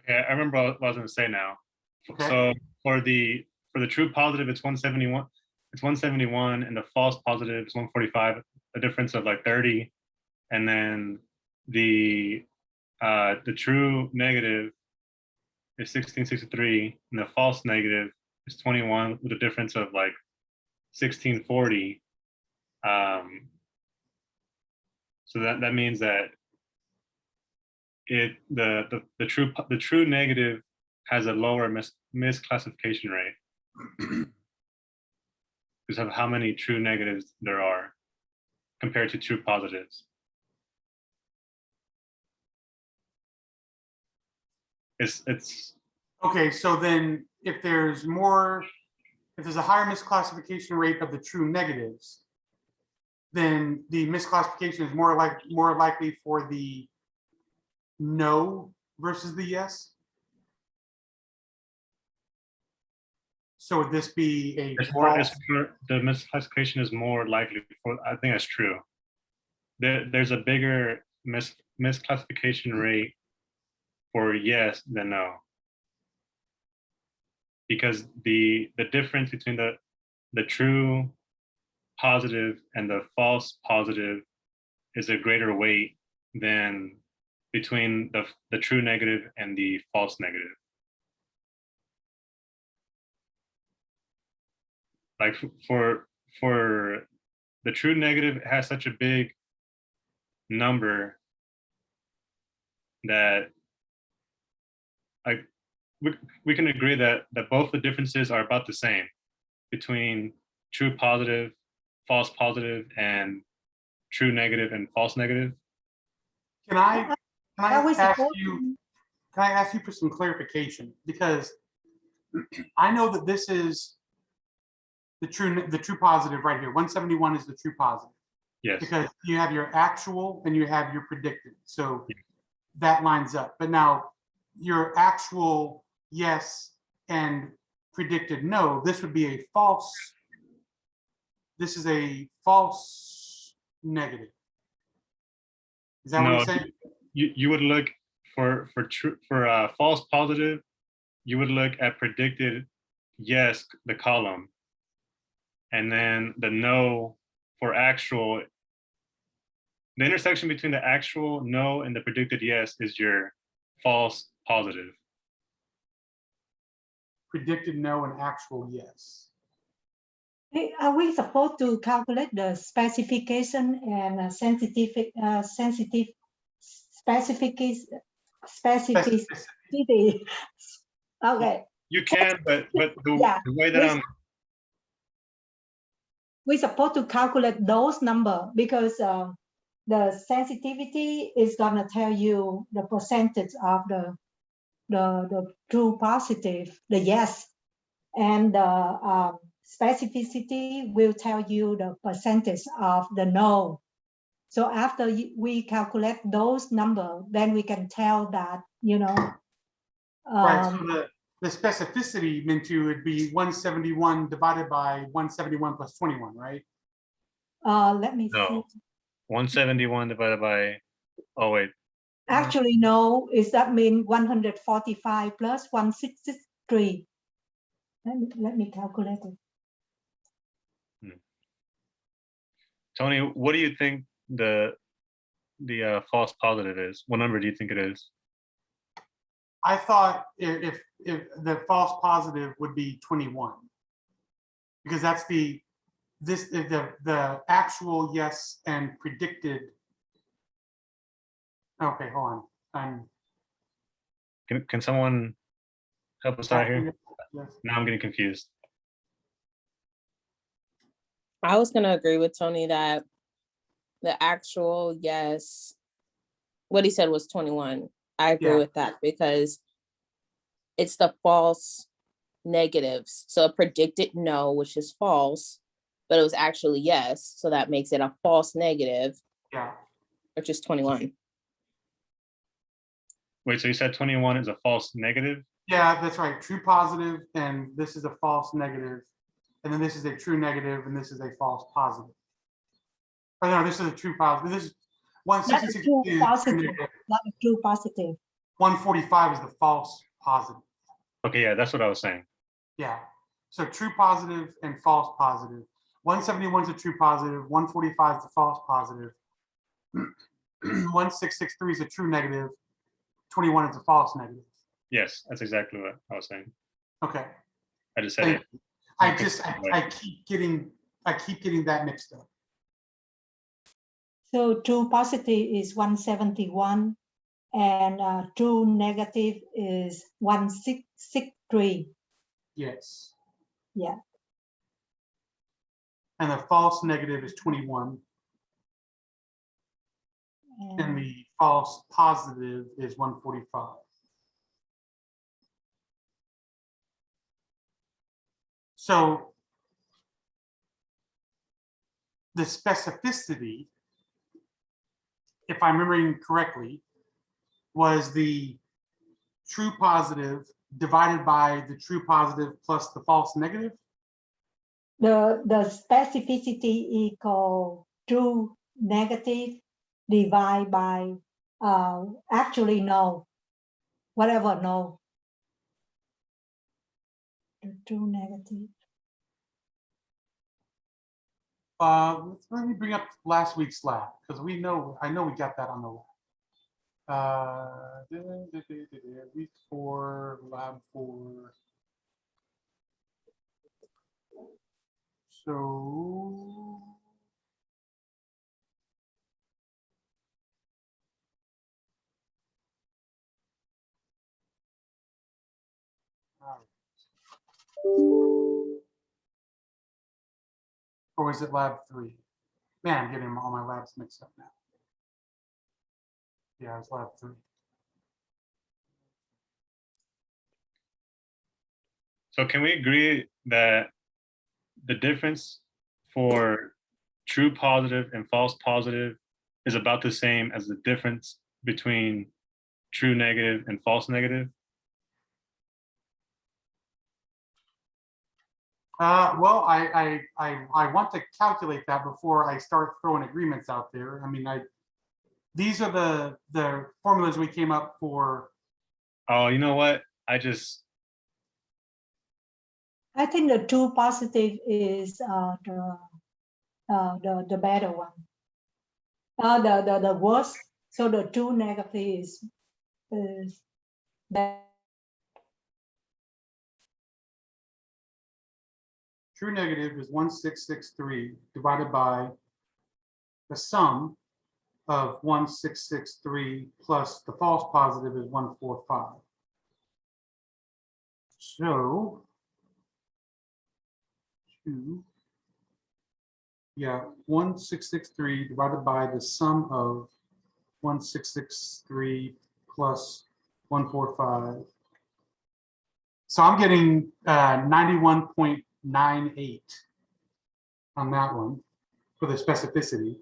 Okay, I remember what I was going to say now. Okay. So for the true positive, it's 171. It's 171, and the false positive is 145. A difference of like 30, and then the true negative is 1663, and the false negative is 21, with a difference of like 1640. So that means that the true negative has a lower misclassification rate because of how many true negatives there are compared to true positives. It's okay. So then if there's a higher misclassification rate of the true negatives, then the misclassification is more likely for the no versus the yes. So would this be the misclassification is more likely for, I think that's true. There's a bigger misclassification rate for yes than no. Because the difference between the true positive and the false positive is a greater weight than between the true negative and the false negative. Like for the true negative has such a big number that we can agree that both the differences are about the same between true positive, false positive, and true negative and false negative. Can I Are we ask supposed you? Can I ask you for some clarification? Because I know that this is the true positive right here. 171 is the true positive. Yes. Because you have your actual and you have your predicted. So that lines up. But now your actual yes and predicted no, this would be a false. This is a false negative. Is that what you're saying? You would look for false positive, you would look at predicted yes, the column, and then the no for actual. The intersection between the actual no and the predicted yes is your false positive. Predicted no and actual yes. Hey, are we supposed to calculate the specification and specificity specificity? Okay, You can, but Yeah, the way that we- I'm we're supposed to calculate those numbers because the sensitivity is gonna tell you the percentage of the true positive, the yes, and the specificity will tell you the percentage of the no. So after we calculate those numbers, then we can tell that, Right. So the specificity meant to would be 171 divided by 171 plus 21, right? let me see. no 171 divided by wait. Actually, no, is that mean 145 plus 163? Let me calculate it. Tony, what do you think the false positive is? What number do you think it is? I thought if the false positive would be 21, because that's the actual yes and predicted. Okay, hold on. Can someone help us out here? Yes. Now I'm getting confused. I was gonna agree with Tony that the actual yes, what he said was 21. I agree Yeah. with that because it's the false negatives. So a predicted no, which is false, but it was actually yes. So that makes it a false negative, Yeah. which is 21. Wait, so you said 21 is a false negative? Yeah, that's right. True positive, and this is a false negative, and then this is a true negative, and this is a false positive. Oh no, this is a true positive. This is That's a 166 true is positive, negative. not a true positive. 145 is the false positive. Okay, yeah, that's what I was saying. Yeah. So true positive and false positive. 171 is a true positive. 145 is a false positive. 1663 is a true negative. 21 is a false negative. Yes, that's exactly what I was saying. Okay. I just said Thank it. you. I keep getting that mixed up. So true positive is 171 and true negative is 1663. Yes. Yeah. And the false negative is 21. And And the false positive is 145. So the specificity, if I'm remembering correctly, was the true positive divided by the true positive plus the false negative. the specificity equal true negative divided by actually no, whatever no. The true negative. Let me bring up last week's lab because I know we got that on the lab. Week 4, lab 4. So. Or is it lab 3? Man, I'm getting all my labs mixed up now. Yeah, it's lab 3. So can we agree that the difference for true positive and false positive is about the same as the difference between true negative and false negative? Well, I want to calculate that before I start throwing agreements out there. I mean, these are the formulas we came up for. Oh, you know what? I think the true positive is the better one. The worst. So the true negative is that. True negative is 1663 divided by the sum of 1663 plus the false positive is 145. So, 1663 divided by the sum of 1663 plus 145. So I'm getting 91.98 on that one for the specificity.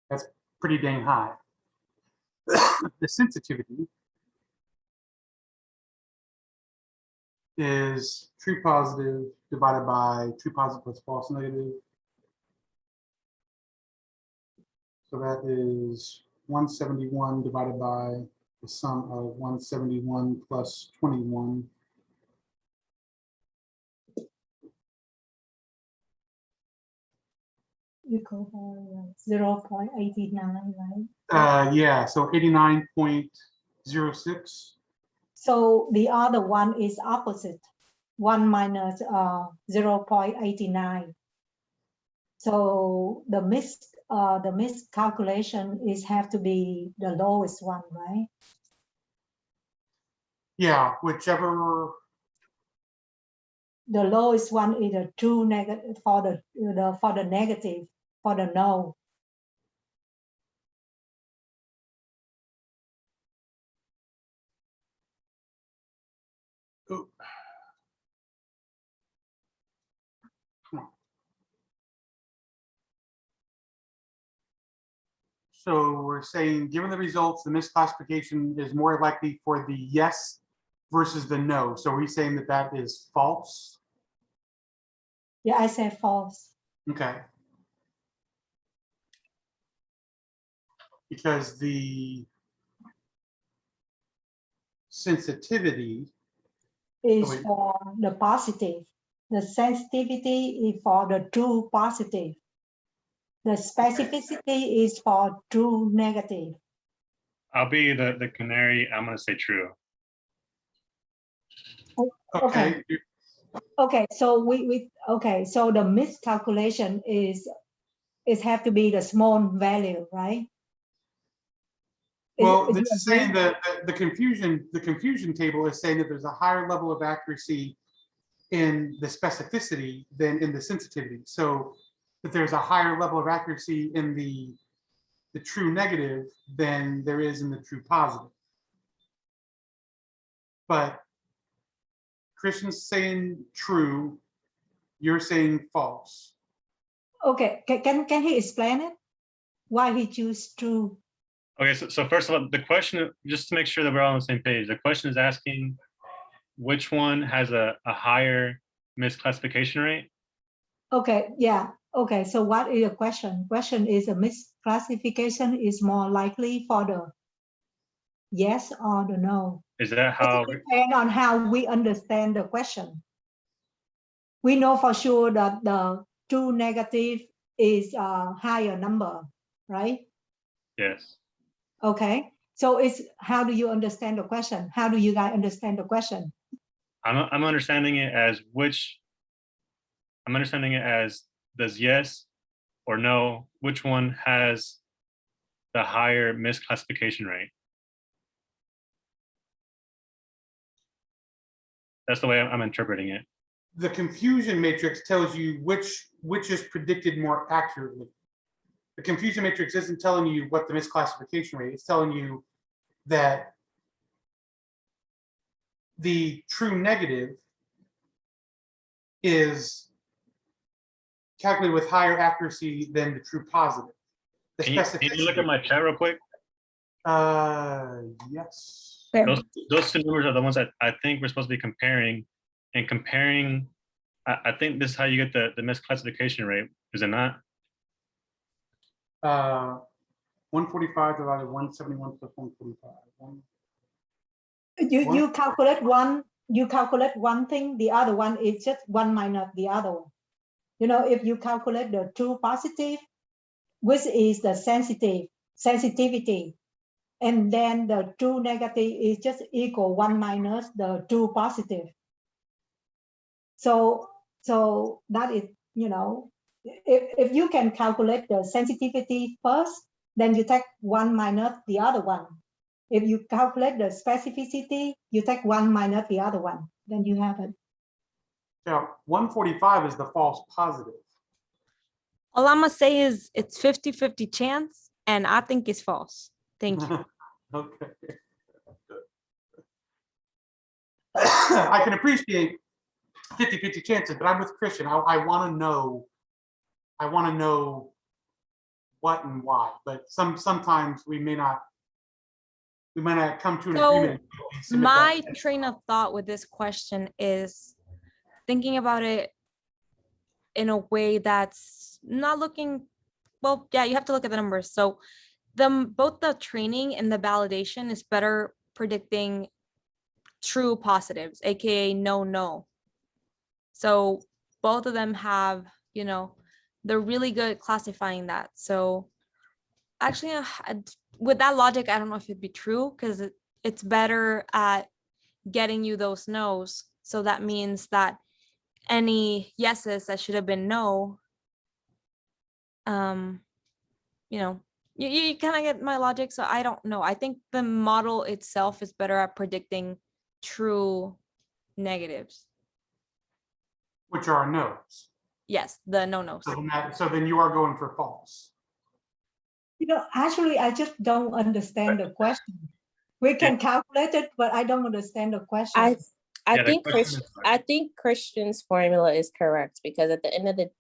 That's pretty dang high. The sensitivity is true positive divided by true positive plus false negative. So that is 171 divided by the sum of 171 plus 21. Equal for 0.89, right? Yeah, so 89.06. So the other one is opposite, 1 minus 0.89. So the miscalculation is have to be the lowest one, right? Yeah, whichever. The lowest one is a true negative for the negative, for the no. Ooh. Come on. So we're saying, given the results, the misclassification is more likely for the yes versus the no. So are we saying that that is false? Yeah, I say false. Okay. Because the sensitivity is for the positive. The sensitivity is for the true positive. The specificity is for true negative. I'll be the canary. I'm going to say true. Okay. Okay. So so the miscalculation is have to be the small value, right? Well, this is saying that the confusion table is saying that there's a higher level of accuracy in the specificity than in the sensitivity. So that there's a higher level of accuracy in the true negative than there is in the true positive. But Christian's saying true, you're saying false. Okay, can he explain it? Why he choose true? Okay, so first of all, the question, just to make sure that we're all on the same page, the question is asking which one has a higher misclassification rate? Okay, yeah. Okay, so what is the question? Question is a misclassification is more likely for the yes or the no. Is that how? It depends on how we understand the question. We know for sure that the true negative is a higher number, right? Yes. Okay, so it's how do you understand the question? How do you guys understand the question? I'm understanding it as I'm understanding it as does yes or no, which one has the higher misclassification rate? That's the way I'm interpreting it. The confusion matrix tells you which is predicted more accurately. The confusion matrix isn't telling you what the misclassification rate is. It's telling you that the true negative is calculated with higher accuracy than the true positive. The Can you look at my chat real quick? Yes. Those two numbers are the ones that I think we're supposed to be comparing. And comparing, I think this is how you get the misclassification rate, is it not? 145 divided 171 plus 145. You calculate one thing, the other one is just one minus the other one. You know, if you calculate the true positive, which is the sensitivity, and then the true negative is just equal one minus the true positive. So that is, you know, if you can calculate the sensitivity first, then you take one minus the other one. If you calculate the specificity, you take one minus the other one, then you have it. Now, 145 is the false positive. All I'm gonna say is it's 50-50 chance, and I think it's false. Thank you. Okay. I can appreciate 50-50 chances, but I'm with Christian. I want to know what and why, but sometimes we may not come to an agreement. My train of thought with this question is thinking about it in a way that's not looking, well, yeah, you have to look at the numbers. So both the training and the validation is better predicting true positives, aka no. So both of them have, you know, they're really good at classifying that. So actually, with that logic, I don't know if it'd be true, because it's better at getting you those no's. So that means that any yeses that should have been no, you know, you kind of get my logic. So I don't know. I think the model itself is better at predicting true negatives. Which are no's. Yes, the no-nos. So then you are going for false. You know, actually, I just don't understand the question. We can calculate it, but I don't understand the question. I think Christian's formula is correct, because at the end of the,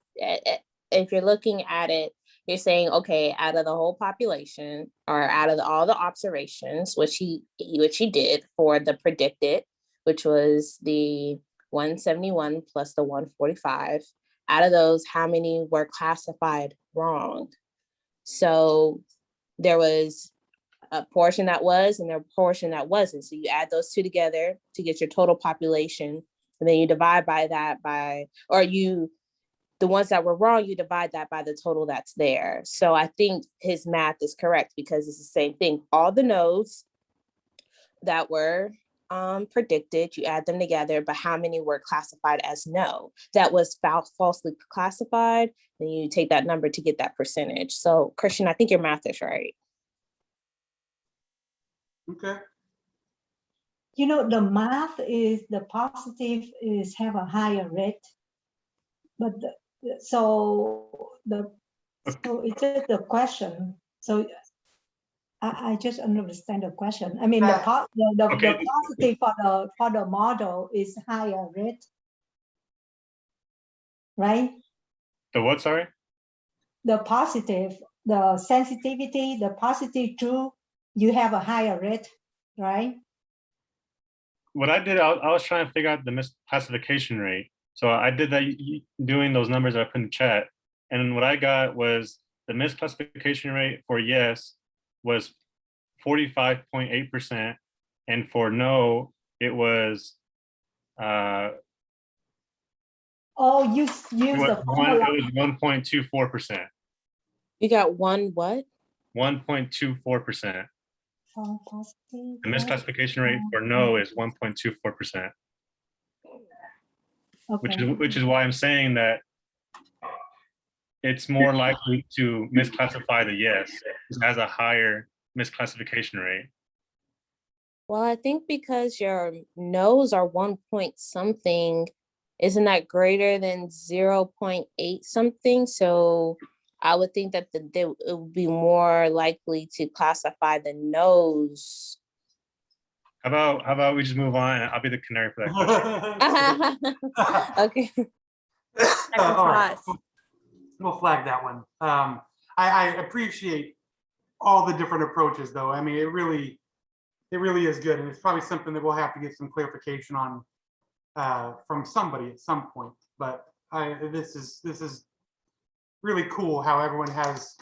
if you're looking at it, you're saying, okay, out of the whole population, or out of all the observations, which he did for the predicted, which was the 171 plus the 145, out of those, how many were classified wrong? So there was a portion that was, and a portion that wasn't. So you add those two together to get your total population, and then you divide by that the ones that were wrong, you divide that by the total that's there. So I think his math is correct, because it's the same thing. All the nodes that were predicted, you add them together, but how many were classified as no? That was falsely classified, then you take that number to get that percentage. So Christian, I think your math is right. Okay. You know, the math is the positive is have a higher rate, but so it's just the question. So I just understand the question. I mean, the positive for the model is higher rate, right? The what, sorry? The positive, the sensitivity, the positive true, you have a higher rate, right? What I did, I was trying to figure out the misclassification rate. So I did that doing those numbers that I put in the chat. And what I got was the misclassification rate for yes was 45.8%. And for no, it was Oh, use the formula. 1.24%. You got one what? 1.24%. Fantastic. The misclassification rate for no is 1.24%, Okay. which is why I'm saying that it's more likely to misclassify the yes. It has a higher misclassification rate. Well, I think because your no's are 1 point something, isn't that greater than 0.8 something? So I would think that it would be more likely to classify the no's. How about we just move on? I'll be the canary for that question. Okay. All right. We'll flag that one. I appreciate all the different approaches, though. I mean, it really is good, and it's probably something that we'll have to get some clarification on from somebody at some point. But this is really cool how everyone has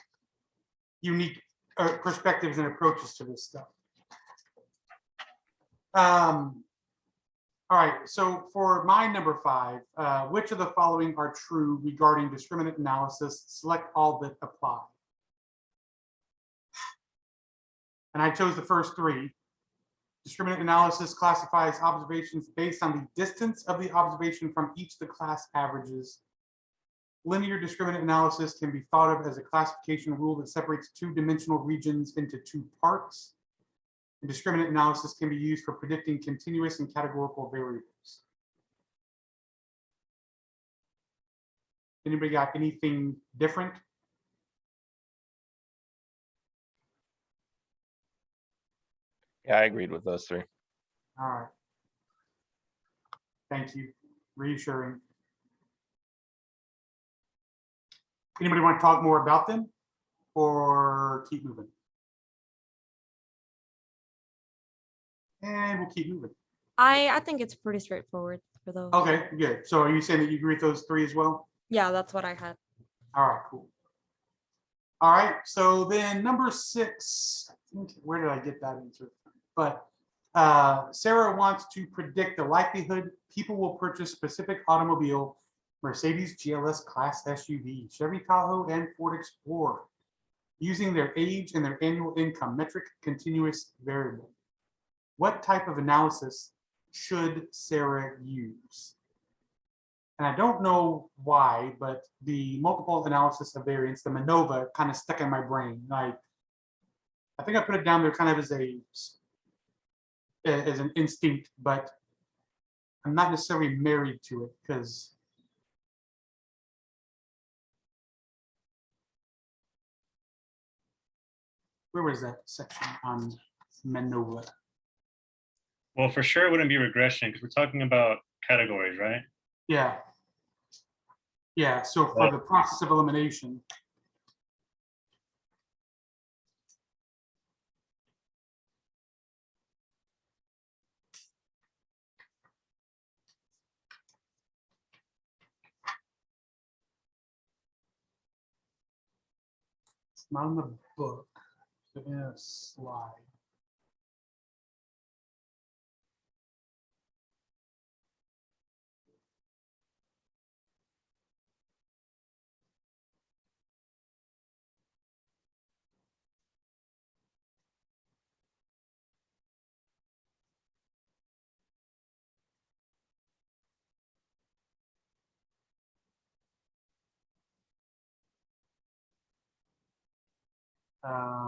unique perspectives and approaches to this stuff. All right, so for my number 5, which of the following are true regarding discriminant analysis? Select all that apply. And I chose the first 3. Discriminant analysis classifies observations based on the distance of the observation from each of the class averages. Linear discriminant analysis can be thought of as a classification rule that separates 2-dimensional regions into 2 parts. And discriminant analysis can be used for predicting continuous and categorical variables. Anybody got anything different? Yeah, I agreed with those 3. All right. Thank you. Reassuring. Anybody want to talk more about them or keep moving? And we'll keep moving. I think it's pretty straightforward for those. Okay, good. So are you saying that you agree with those 3 as well? Yeah, that's what I had. All right, cool. All right, so then number 6, where did I get that answer from? But Sarah wants to predict the likelihood people will purchase specific automobile, Mercedes GLS class SUV, Chevy Tahoe, and Ford Explorer, using their age and their annual income metric continuous variable. What type of analysis should Sarah use? And I don't know why, but the multiple analysis of variance, the MANOVA, kind of stuck in my brain. I think I put it down there kind of as an instinct, but I'm not necessarily married to it because where was that section on MANOVA? Well, for sure it wouldn't be regression because we're talking about categories, right? Yeah. Yeah, so for the process of elimination. It's not in the book, it's in a slide.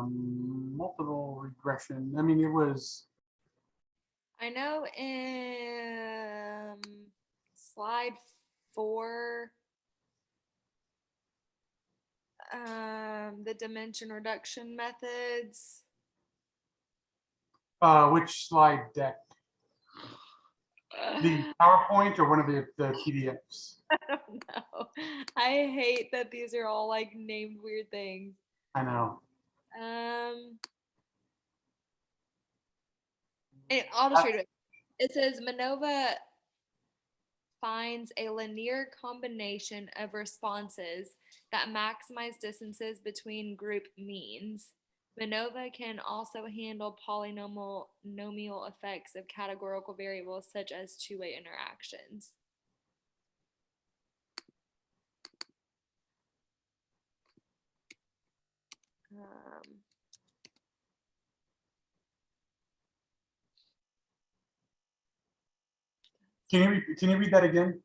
Multiple regression. I mean, it was. I know in slide 4, the dimension reduction methods. Which slide deck? The PowerPoint or one of the PDFs? I don't know. I hate that these are all like named weird things. I know. And I'll just read it. It says MANOVA finds a linear combination of responses that maximize distances between group means. MANOVA can also handle polynomial effects of categorical variables such as two-way interactions. Can you read that again?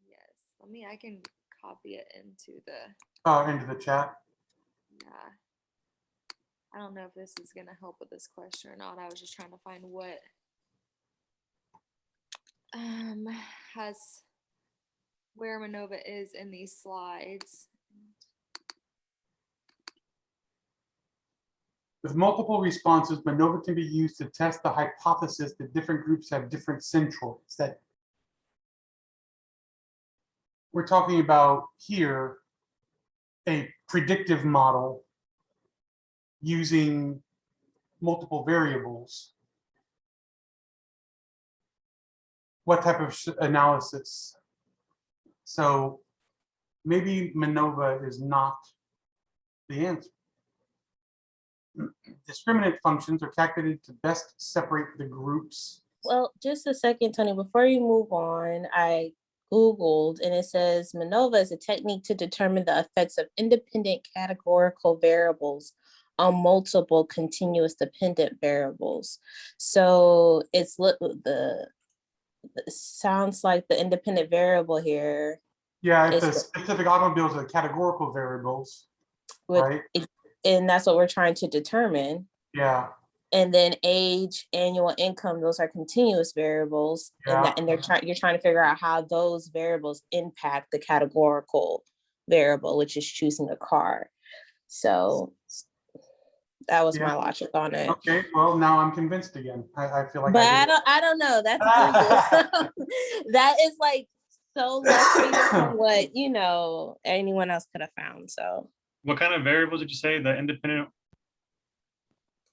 Yes, I can copy it into Into the chat. yeah. I don't know if this is gonna help with this question or not. I was just trying to find what has where MANOVA is in these slides. With multiple responses, MANOVA can be used to test the hypothesis that different groups have different centroids. That we're talking about here, a predictive model using multiple variables. What type of analysis? So maybe MANOVA is not the answer. Discriminant functions are calculated to best separate the groups. Well, just a second, Tony, before you move on, I Googled and it says MANOVA is a technique to determine the effects of independent categorical variables on multiple continuous dependent variables. So it's sounds like the independent variable here. Yeah, if the specific automobiles are categorical variables, right? And that's what we're trying to determine. Yeah. And then age, annual income, those are continuous variables. Yeah. And you're trying to figure out how those variables impact the categorical variable, which is choosing a car. So that was my logic on it. Okay, well, now I'm convinced again. I feel like but I don't know. That's Google. That is like so left from what anyone else could have found. So what kind of variables did you say the independent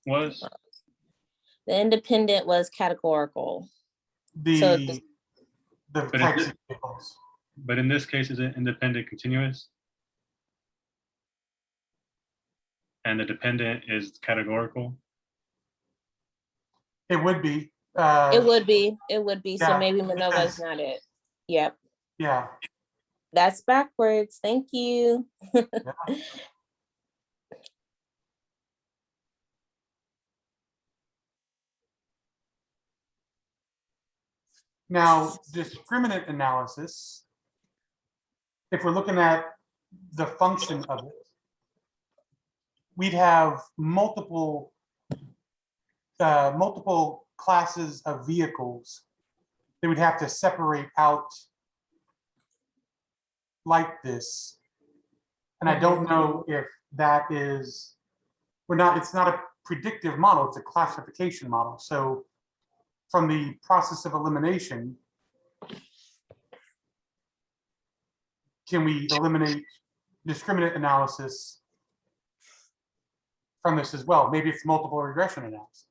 was? The independent was categorical. The types of vehicles. But in this case, is it independent continuous? And the dependent is categorical? It would be. It would be. Yeah, so maybe MANOVA is not it. Yep. Yeah. That's backwards. Thank you. Yeah. Now, discriminant analysis, if we're looking at the function of it, we'd have multiple classes of vehicles that we'd have to separate out like this. And I don't know if that is, it's not a predictive model, it's a classification model. So from the process of elimination, can we eliminate discriminant analysis from this as well? Maybe it's multiple regression analysis.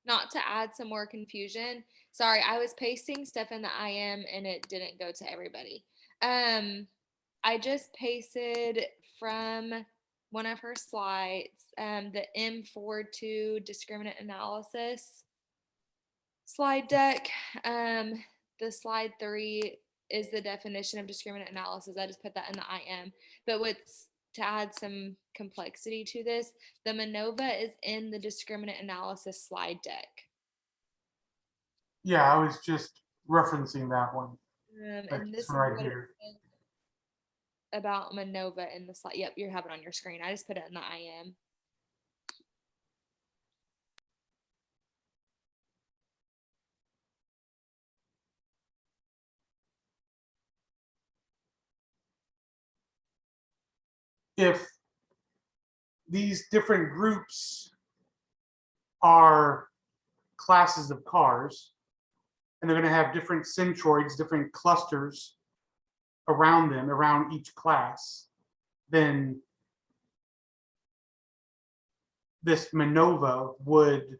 Not to add some more confusion. Sorry, I was pasting stuff in the IM and it didn't go to everybody. I just pasted from one of her slides, the M42 discriminant analysis slide deck. The slide 3 is the definition of discriminant analysis. I just put that in the IM. But to add some complexity to this, the MANOVA is in the discriminant analysis slide deck. Yeah, I was just referencing that one. And this is right what here. About MANOVA in the slide. Yep, you have it on your screen. I just put it in the IM. If these different groups are classes of cars, and they're going to have different centroids, different clusters around them, around each class, then this MANOVA would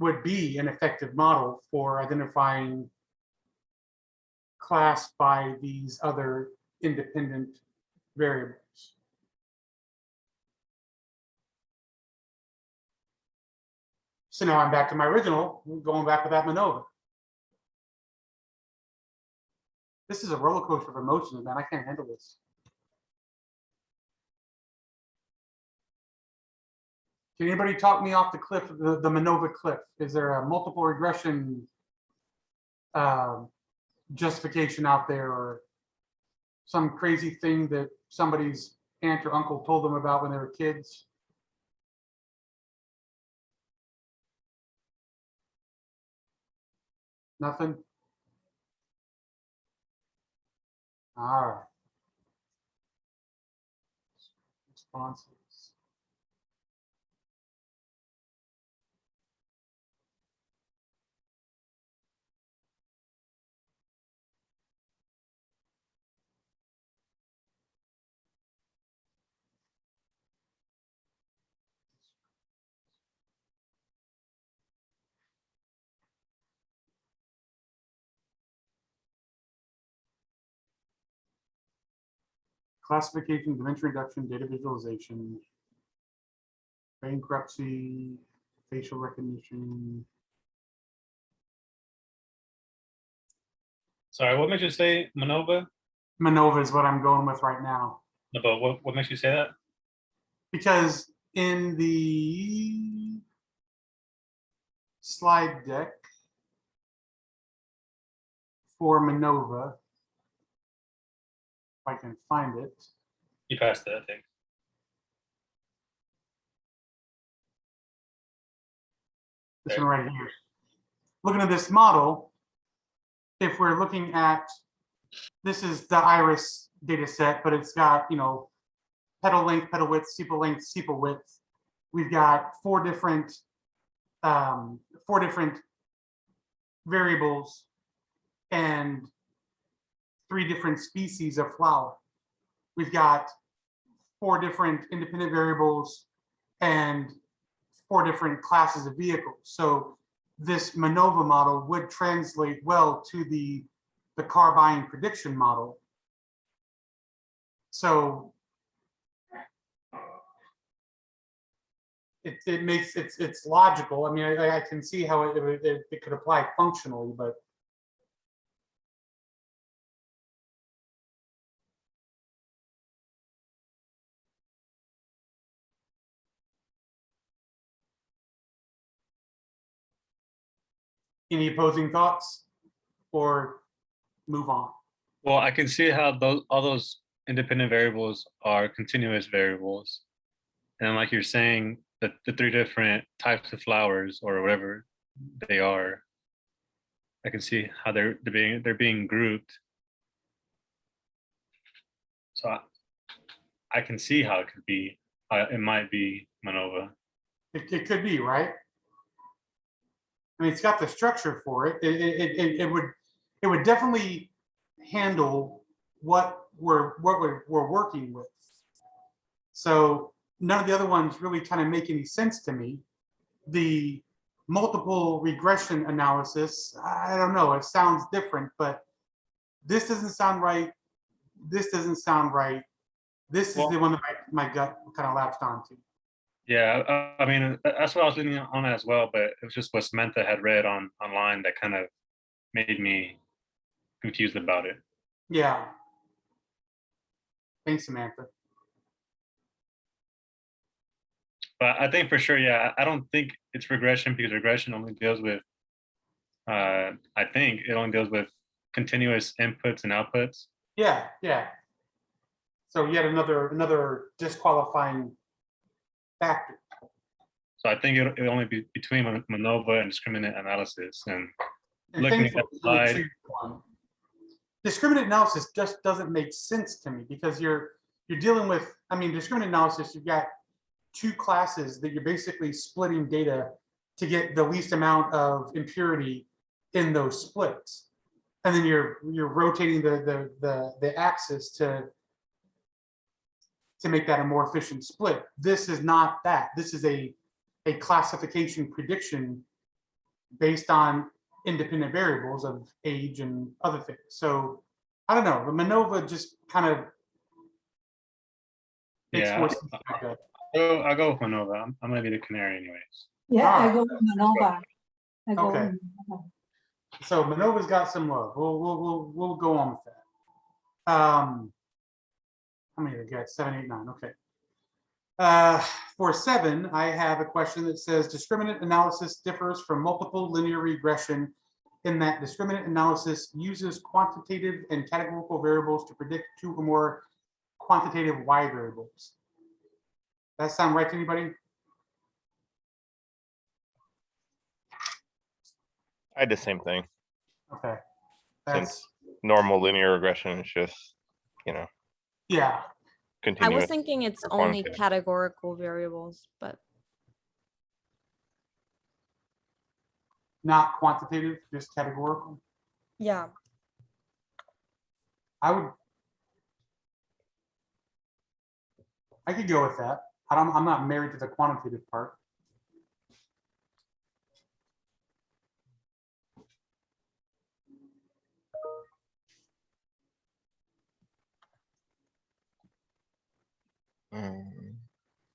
would be an effective model for identifying class by these other independent variables. So now I'm back to my original, going back with that MANOVA. This is a roller coaster of emotions, man. I can't handle this. Can anybody talk me off the cliff, the MANOVA cliff? Is there a multiple regression justification out there, or some crazy thing that somebody's aunt or uncle told them about when they were kids? Nothing? All right. Responses. Classification, dimension reduction, data visualization, bankruptcy, facial recognition. Sorry, what makes you say MANOVA? MANOVA is what I'm going with right now. No, but what makes you say that? Because in the slide deck for MANOVA, if I can find it. You passed it, I think. This one right here. Looking at this model, if we're looking at, this is the iris data set, but it's got, you know, petal length, sepal width. We've got four different variables and 3 different species of flower. We've got 4 different independent variables and 4 different classes of vehicles. So this MANOVA model would translate well to the car buying prediction model. So it makes it's logical. I mean, I can see how it could apply functionally, but any opposing thoughts or move on? Well, I can see how all those independent variables are continuous variables. And like you're saying, that the 3 different types of flowers or whatever they are, I can see how they're being grouped. So I can see how it could be, it might be MANOVA. It could be, right? I mean, it's got the structure for it. It would definitely handle what we're working with. So none of the other ones really kind of make any sense to me. The multiple regression analysis, I don't know, it sounds different, but this doesn't sound right. This doesn't sound right. This is the one that my gut kind of latched onto. Yeah, I mean, that's what I was leaning on as well, but it was just what Samantha had read online that kind of made me confused about it. Yeah. Thanks, Samantha. But I think for sure, yeah, I don't think it's regression, because regression only deals with, I think it only deals with continuous inputs and outputs. Yeah, yeah. So yet another disqualifying factor. So I think it would only be between MANOVA and discriminant analysis. And looking at that slide, discriminant analysis just doesn't make sense to me, because you're dealing with, I mean, discriminant analysis, you've got 2 classes that you're basically splitting data to get the least amount of impurity in those splits, and then you're rotating the axis to make that a more efficient split. This is not that. This is a classification prediction based on independent variables of age and other things. So I don't know, the MANOVA just kind of makes Yeah, more sense. Like that. I'll go with Manova. I'm gonna be the canary anyways. Yeah, I Alright. go with Manova. I go Okay. with Manova. So Manova's got some love. We'll go on with that. How many did I get? 7, 8, 9. Okay. For 7, I have a question that says discriminant analysis differs from multiple linear regression in that discriminant analysis uses quantitative and categorical variables to predict 2 or more quantitative Y variables. That sound right to anybody? I had the same thing. Okay. Since normal linear regression is just, you know, Yeah. I continuous. was thinking it's or only quantitative. categorical variables, but Not quantitative, just categorical. yeah. I could go with that. I'm not married to the quantitative part. Mm.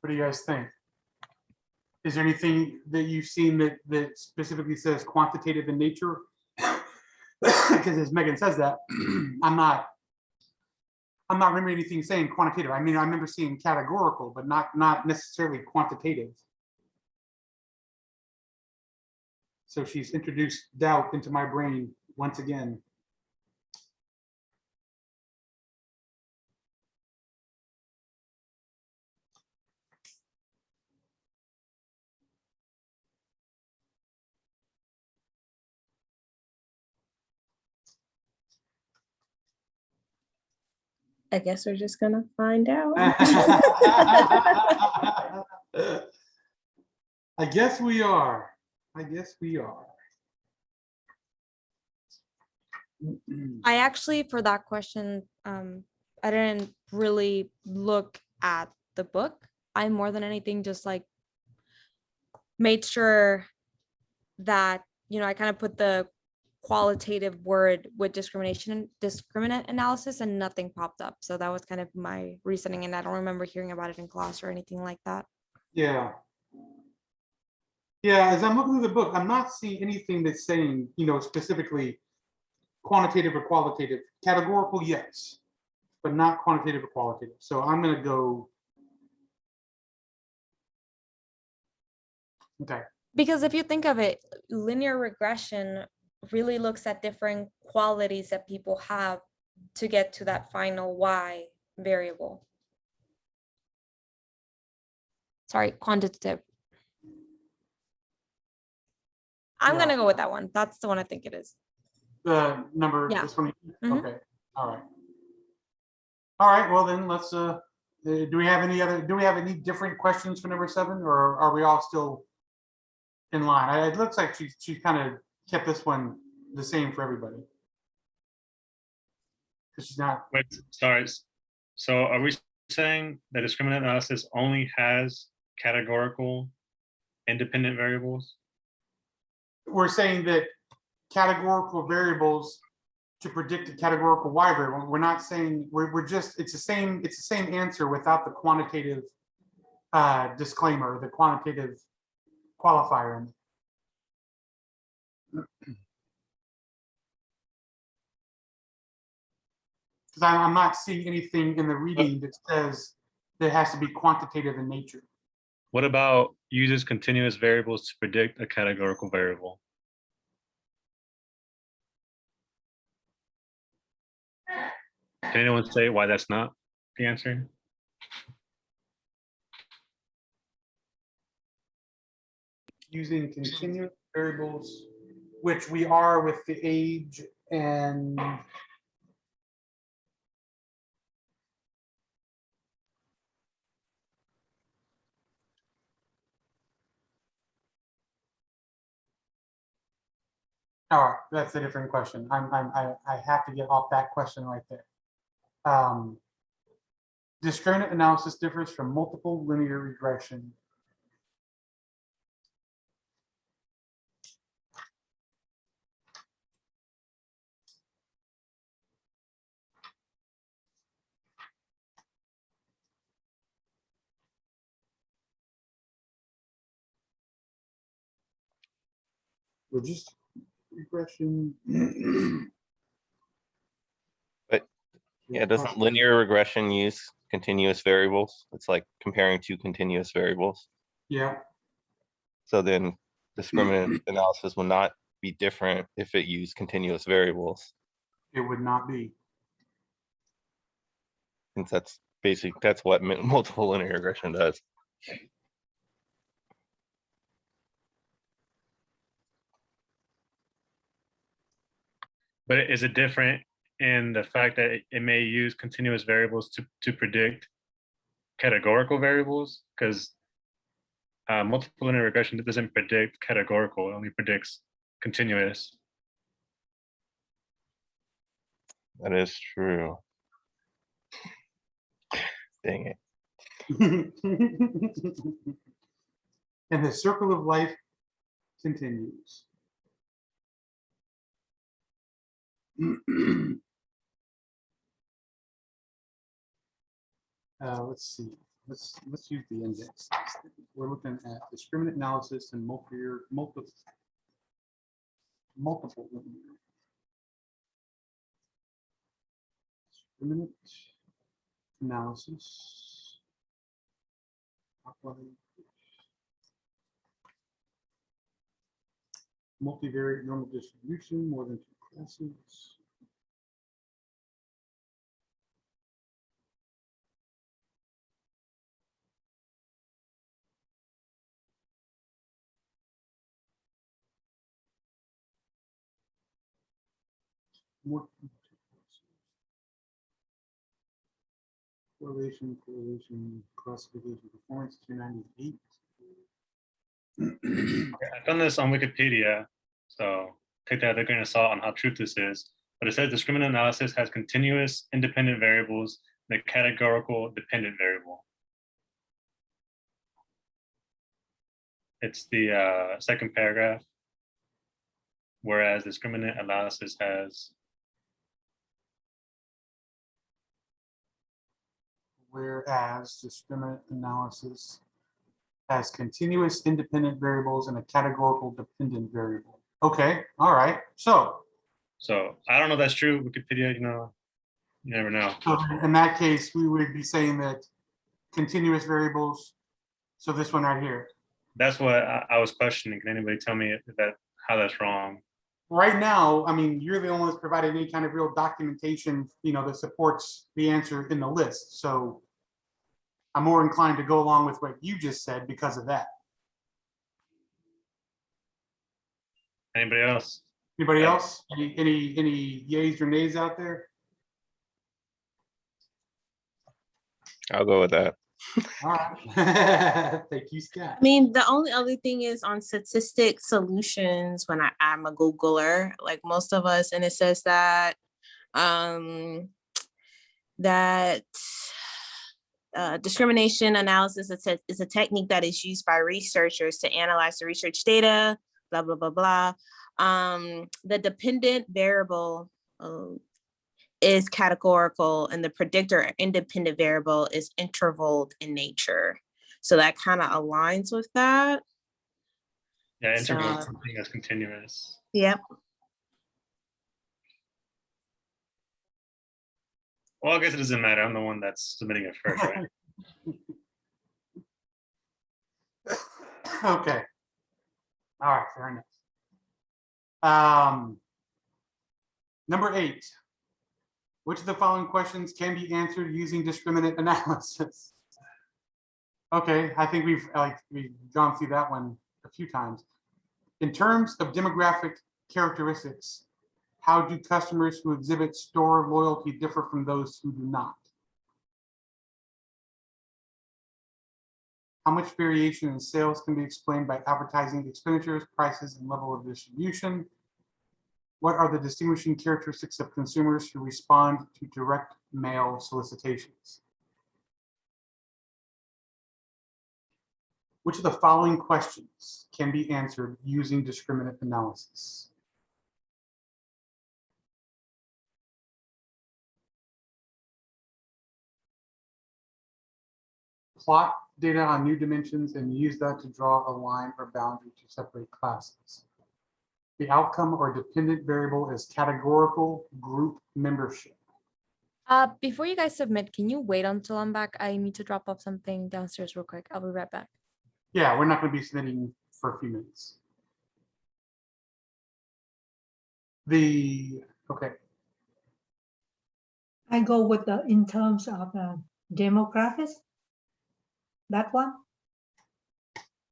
What do you guys think? Is there anything that you've seen that specifically says quantitative in nature? Because as Megan says that, I'm not remembering anything saying quantitative. I mean, I remember seeing categorical, but not necessarily quantitative. So she's introduced doubt into my brain once again. I guess we're just gonna find out. I guess we are. I guess we are. I actually, for that question, I didn't really look at the book. I more than anything just like made sure that, you know, I kind of put the qualitative word with discriminant analysis and nothing popped up. So that was kind of my reasoning, and I don't remember hearing about it in class or anything like that. Yeah. Yeah, as I'm looking through the book, I'm not seeing anything that's saying, you know, specifically quantitative or qualitative. Categorical, yes, but not quantitative or qualitative. So I'm going to go. Okay. Because if you think of it, linear regression really looks at different qualities that people have to get to that final Y variable. Sorry, quantitative. I'm Yeah. gonna go with that one. That's the one I think it is. The number, Yeah. this one. Mhm. Okay. All right. All right. Well, then let's. Do we have any other? Do we have any different questions for number 7, or are we all still in line? It looks like she kind of kept this one the same for everybody. Because she's not. Wait, sorry. So are we saying that discriminant analysis only has categorical independent variables? We're saying that categorical variables to predict a categorical Y variable. We're not saying we're just it's the same answer without the quantitative disclaimer, the quantitative qualifier in it. Because I'm not seeing anything in the reading that says that it has to be quantitative in nature. What about uses continuous variables to predict a categorical variable? Can anyone say why that's not the answer? Using continuous variables, which we are with the age and all right, that's a different question. I have to get off that question right there. Discriminant analysis differs from multiple linear regression. We're just regression. But yeah, doesn't linear regression use continuous variables? It's like comparing two continuous variables. Yeah, So then discriminant analysis will not be different if it used continuous variables, it would not be. since that's what multiple linear regression does. But is it different in the fact that it may use continuous variables to predict categorical variables? Because multiple linear regression doesn't predict categorical, it only predicts continuous. That is true. Dang it. And the circle of life continues. Let's see. Let's use the index. We're looking at discriminant analysis and multiple linear. Discriminant analysis. Multivariate normal distribution, more than two classes. More than two classes. Correlation, classification, performance, 298. I've done this on Wikipedia, so take that with a grain of salt on how true this is. But it says discriminant analysis has continuous independent variables and a categorical dependent variable. It's the second paragraph. Whereas discriminant analysis has. Whereas discriminant analysis has continuous independent variables and a categorical dependent variable. Okay, all right. So I don't know if that's true. Wikipedia, you never know. So in that case, we would be saying that continuous variables. So this one right here. That's what I was questioning. Can anybody tell me how that's wrong? Right now, I mean, you're the only one that's provided any kind of real documentation, that supports the answer in the list. So I'm more inclined to go along with what you just said because of that. Anybody else? Anybody else? Any yays or nays out there? I'll go with that. All right. Thank you, Scott. I mean, the only other thing is on statistic solutions when I'm a Googler, like most of us, and it says that discrimination analysis is a technique that is used by researchers to analyze the research data, blah, blah, blah, blah. The dependent variable is categorical and the predictor independent variable is intervaled in nature. So that kind of aligns with that. Yeah, interval is something that's continuous. Yep. Well, I guess it doesn't matter. I'm the one that's submitting it first, right? Okay. All right, fair enough. Number 8. Which of the following questions can be answered using discriminant analysis? Okay, I think we've gone through that one a few times. In terms of demographic characteristics, how do customers who exhibit store loyalty differ from those who do not? How much variation in sales can be explained by advertising expenditures, prices, and level of distribution? What are the distinguishing characteristics of consumers who respond to direct mail solicitations? Which of the following questions can be answered using discriminant analysis? Plot data on new dimensions and use that to draw a line or boundary to separate classes. the outcome or dependent variable is categorical group membership. Before you guys submit, can you wait until I'm back? I need to drop off something downstairs real quick. I'll be right back. Yeah, we're not going to be submitting for a few minutes. Okay. I go with the in terms of demographics. That one.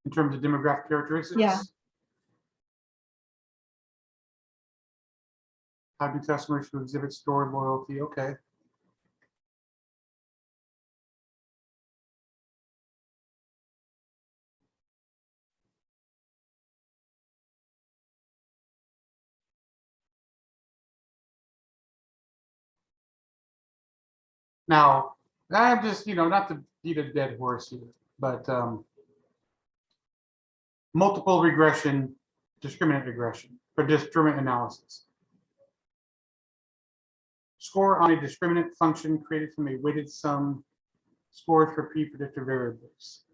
In terms of demographic characteristics? Yeah. How do customers who exhibit store loyalty? Okay. Now, I'm just, not to beat a dead horse here, but multiple regression, discriminant regression, or discriminant analysis. Score on a discriminant function created from a weighted sum scores for pre-predictor variables.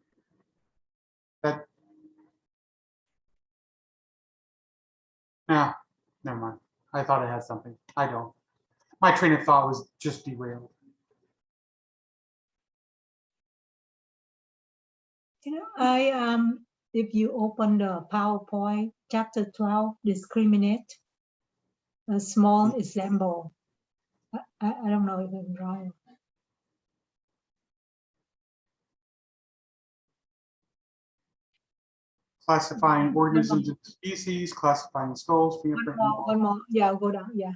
That, never mind. I thought I had something. I don't. My train of thought was just derailed. If you open the PowerPoint, chapter 12, discriminate, a small example. I don't know if I'm right. Classifying organisms into species, classifying skulls, fingerprint. One more. Yeah, go down. Yeah.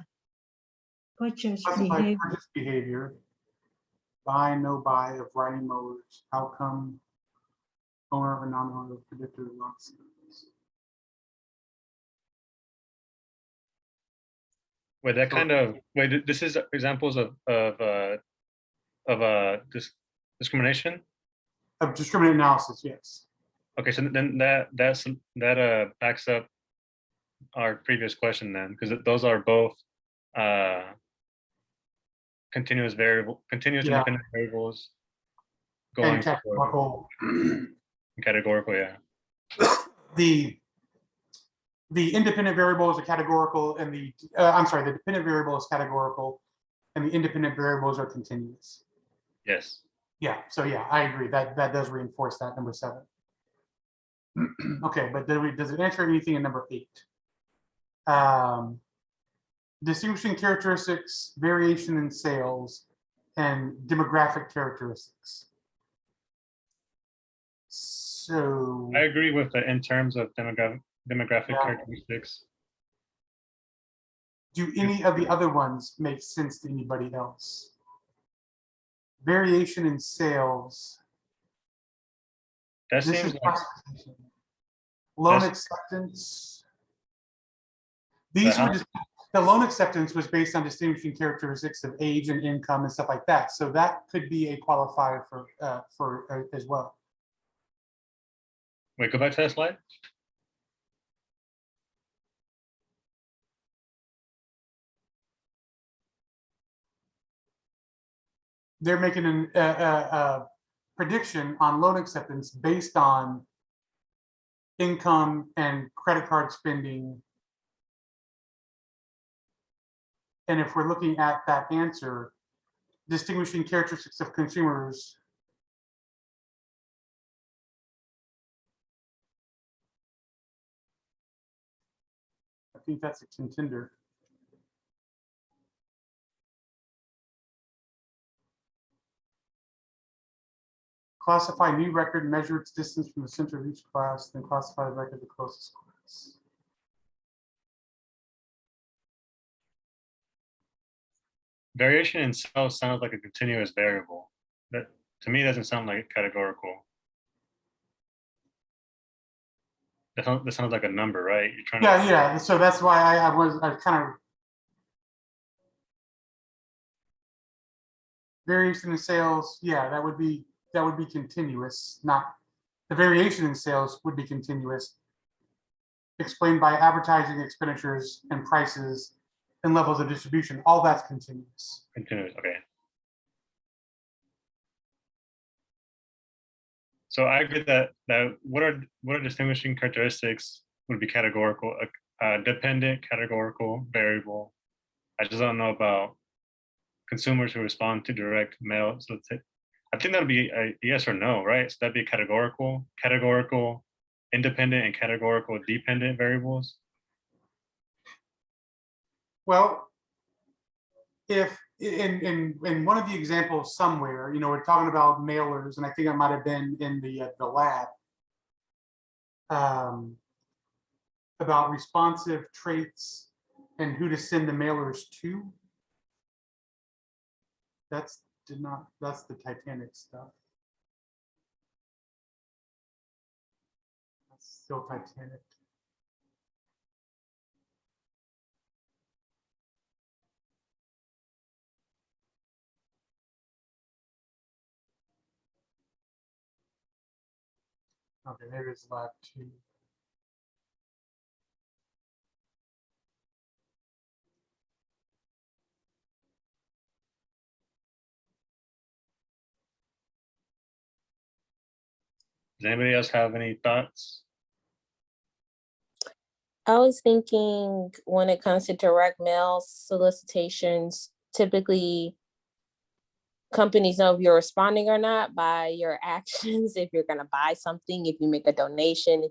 Purchase behavior. Purchase behavior. Buy, no buy of riding mowers. Outcome. Owner or non-owner of predictor loss. This is examples of discrimination? Of discriminant analysis, yes. Okay, so then that backs up our previous question then, because those are both continuous independent variables going And categorical. Categorical, yeah. The independent variable is a categorical, and the dependent variable is categorical, and the independent variables are continuous. Yes. Yeah. So yeah, I agree. That does reinforce that number 7. Okay, but does it answer anything in number 8? Distinguishing characteristics, variation in sales, and demographic characteristics. So I agree with that in terms of demographic characteristics. Do any of the other ones make sense to anybody else? Variation in sales. That seems like loan acceptance. These were just, the loan acceptance was based on distinguishing characteristics of age and income and stuff like that. So that could be a qualifier for as well. Wait, go back to that slide. They're making a prediction on loan acceptance based on income and credit card spending. And if we're looking at that answer, distinguishing characteristics of consumers. I think that's a contender. Classify new record, measure its distance from the center of each class, then classify the record the closest class. Variation in sales sounds like a continuous variable. That to me doesn't sound like categorical. That sounds like a number, right? You're trying to. Yeah. So that's why I was kind of. Variation in sales, yeah, that would be continuous. Not the variation in sales would be continuous. Explained by advertising expenditures and prices and levels of distribution. All that's continuous. Continuous, okay. So I agree that what are distinguishing characteristics would be categorical, dependent, categorical, variable. I just don't know about consumers who respond to direct mail. So I think that'd be a yes or no, right? So that'd be categorical, independent, and categorical dependent variables. Well, if in one of the examples somewhere, you know, we're talking about mailers, and I think it might have been in the lab, about responsive traits and who to send the mailers to. That's the Titanic stuff. That's still Titanic. Okay, maybe it's lab 2. Does anybody else have any thoughts? I was thinking when it comes to direct mail solicitations, typically companies know if you're responding or not by your actions. If you're going to buy something, if you make a donation,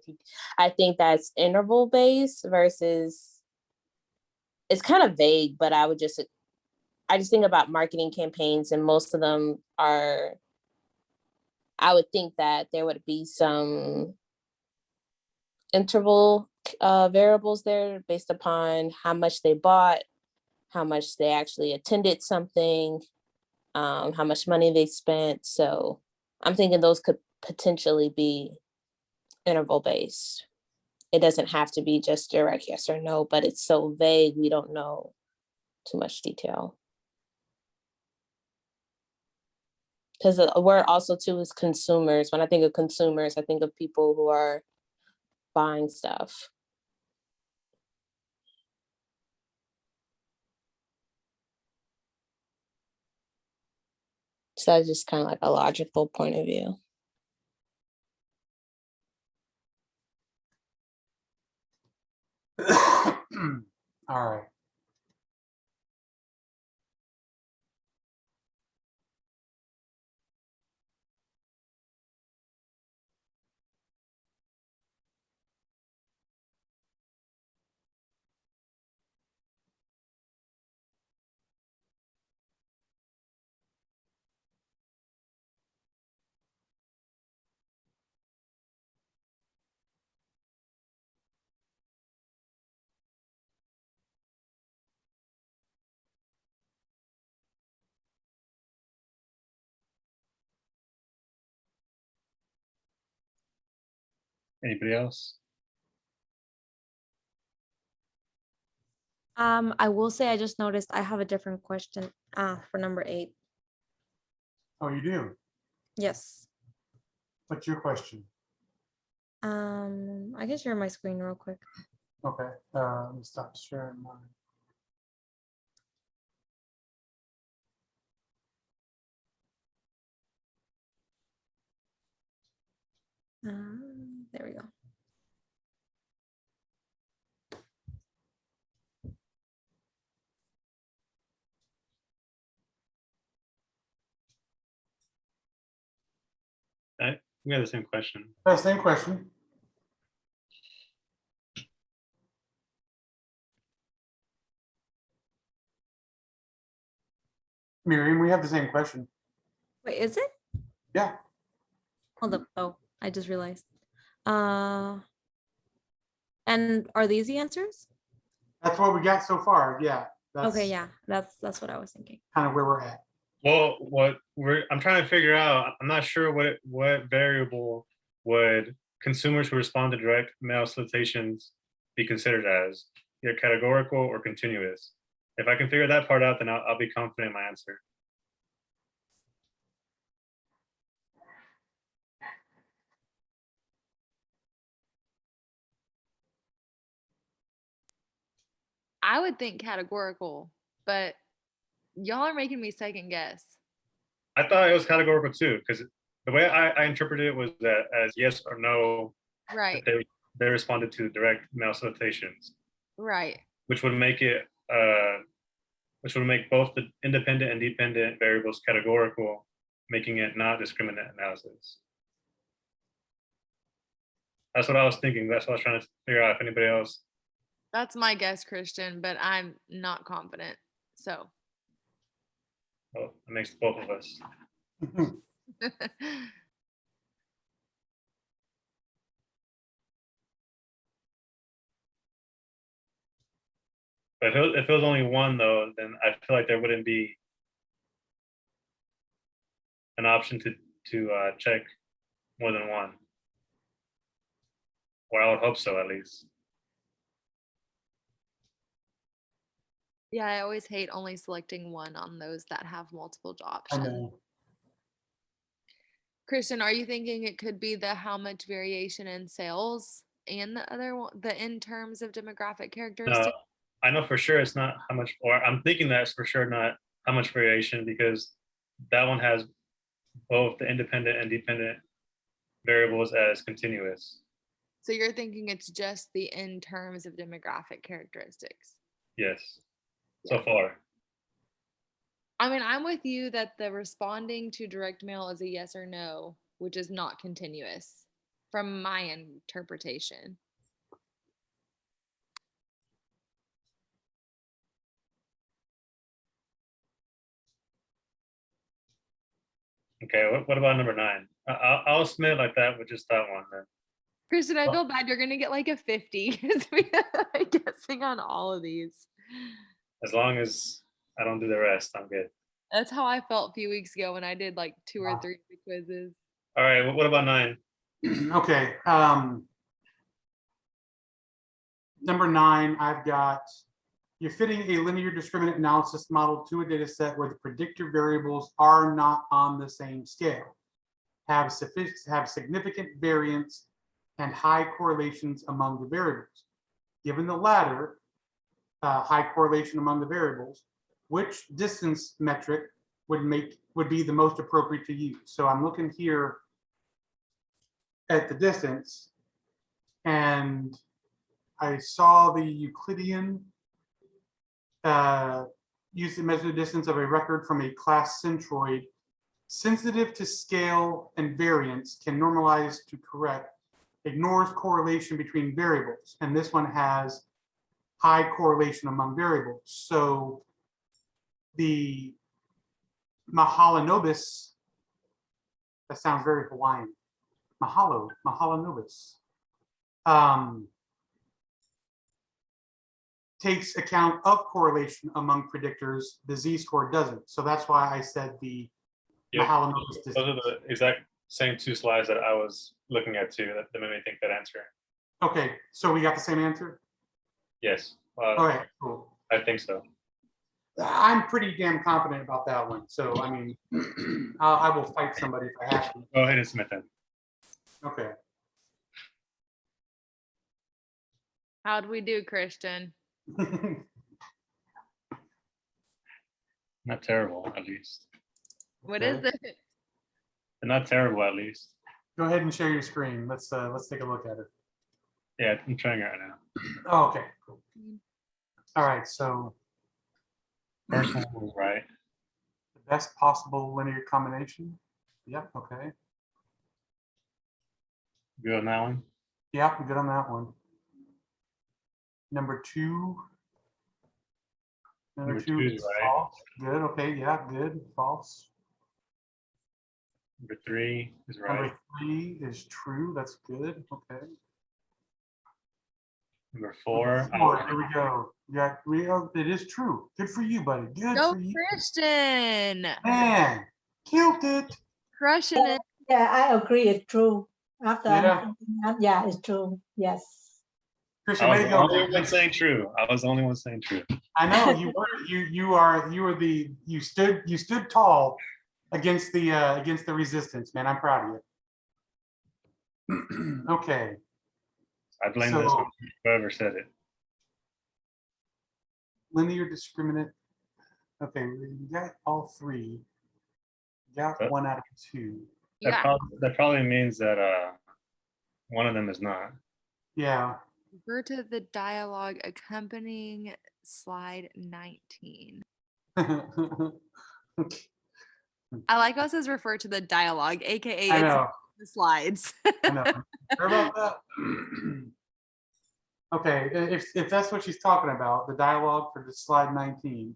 I think that's interval based versus, it's kind of vague, but I just think about marketing campaigns, and most of them are, I would think that there would be some interval variables there based upon how much they bought, how much they actually attended something, how much money they spent. So I'm thinking those could potentially be interval based. It doesn't have to be just direct yes or no, but it's so vague, we don't know too much detail. Because the word also too is consumers. When I think of consumers, I think of people who are buying stuff. So that's just kind of like a logical point of view. All right. Anybody else? I will say I just noticed I have a different question for number 8. Oh, you do? Yes. What's your question? I can share my screen real quick. Okay, let me stop sharing mine. There we go. We have the same question. Same question. Miriam, we have the same question. Wait, is it? Yeah. Hold up. Oh, I just realized. And are these the answers? That's what we got so far. Yeah. Okay, yeah, that's what I was thinking. Kind of where we're at. Well, I'm trying to figure out, I'm not sure what variable would consumers who respond to direct mail solicitations be considered as, either categorical or continuous. If I can figure that part out, then I'll be confident in my answer. I would think categorical, but y'all are making me second guess. I thought it was categorical too, because the way I interpreted it was that as yes or no. Right. they responded to direct mail solicitations, Right. which would make both the independent and dependent variables categorical, making it not discriminant analysis. That's what I was thinking. That's what I was trying to figure out if anybody else. That's my guess, Christian, but I'm not confident. So. Well, it makes both of us. But if it was only one though, then I feel like there wouldn't be an option to check more than one. Or I would hope so, at least. Yeah, I always hate only selecting one on those that have multiple I options. know. Christian, are you thinking it could be the how much variation in sales and the other one, the in terms of demographic No, characteristics? I know for sure it's not how much, or I'm thinking that's for sure not how much variation, because that one has both the independent and dependent variables as continuous. So you're thinking it's just the in terms of demographic characteristics. Yes, so far. I mean, I'm with you that the responding to direct mail is a yes or no, which is not continuous from my interpretation. Okay, what about number 9? I'll submit like that with just that one then. Christian, I feel bad. You're gonna get like a 50 because we are guessing on all of these. As long as I don't do the rest, I'm good. That's how I felt a few weeks ago when I did like 2 or 3 quizzes. All right, what about 9? Okay. Number 9, I've got, you're fitting a linear discriminant analysis model to a data set where the predictor variables are not on the same scale, have significant variance and high correlations among the variables. Given the latter, high correlation among the variables, which distance metric would be the most appropriate to use? So I'm looking here at the distance, and I saw the Euclidean used to measure the distance of a record from a class centroid sensitive to scale and variance, can normalize to correct, ignores correlation between variables. And this one has high correlation among variables. So the Mahalanobis, that sounds very Hawaiian. Mahalanobis. Takes account of correlation among predictors, the z-score doesn't. So that's why I said the Mahalanobis distance. Those are the exact same 2 slides that I was looking at too, that made me think that answer. Okay, so we got the same answer? Yes. All right, cool. I think so. I'm pretty damn confident about that one. So, I mean, I will fight somebody if I have to. Go ahead and submit them. Okay. How'd we do, Christian? Not terrible, at least. What is it? They're not terrible, at least. Go ahead and share your screen. Let's take a look at it. Yeah, I'm trying it right now. Oh, okay, cool. All right, so First one was right. the best possible linear combination. Yep, okay. Good on that one? Yeah, I'm good on that one. Number 2. Number 2 is is right. false. Good, okay, yeah, good, false. Number 3 is right. Number 3 is true, that's good, okay. Number 4. Here we go. Yeah, it is true. Good for you, buddy. Good Go for you. Christian. Man, killed it. Crushing it. Yeah, I agree. It's true. After I'm Yeah. thinking that, yeah, it's true. Yes. Christian, I way was to the go, only man. one saying true. I was the only one saying true. I know you stood tall against the resistance, man. I'm proud of you. Okay. I blame this So- on whoever said it. Linear discriminant. Okay, we got all 3. Got Yep. 1 out of 2. That, Yeah. that probably means that one of them is not. Yeah. Refer to the dialogue accompanying slide 19. Okay. I like how it says refer to the dialogue, aka I it's know. the slides. I know. Sorry about that. Okay, if that's what she's talking about, the dialogue for the slide 19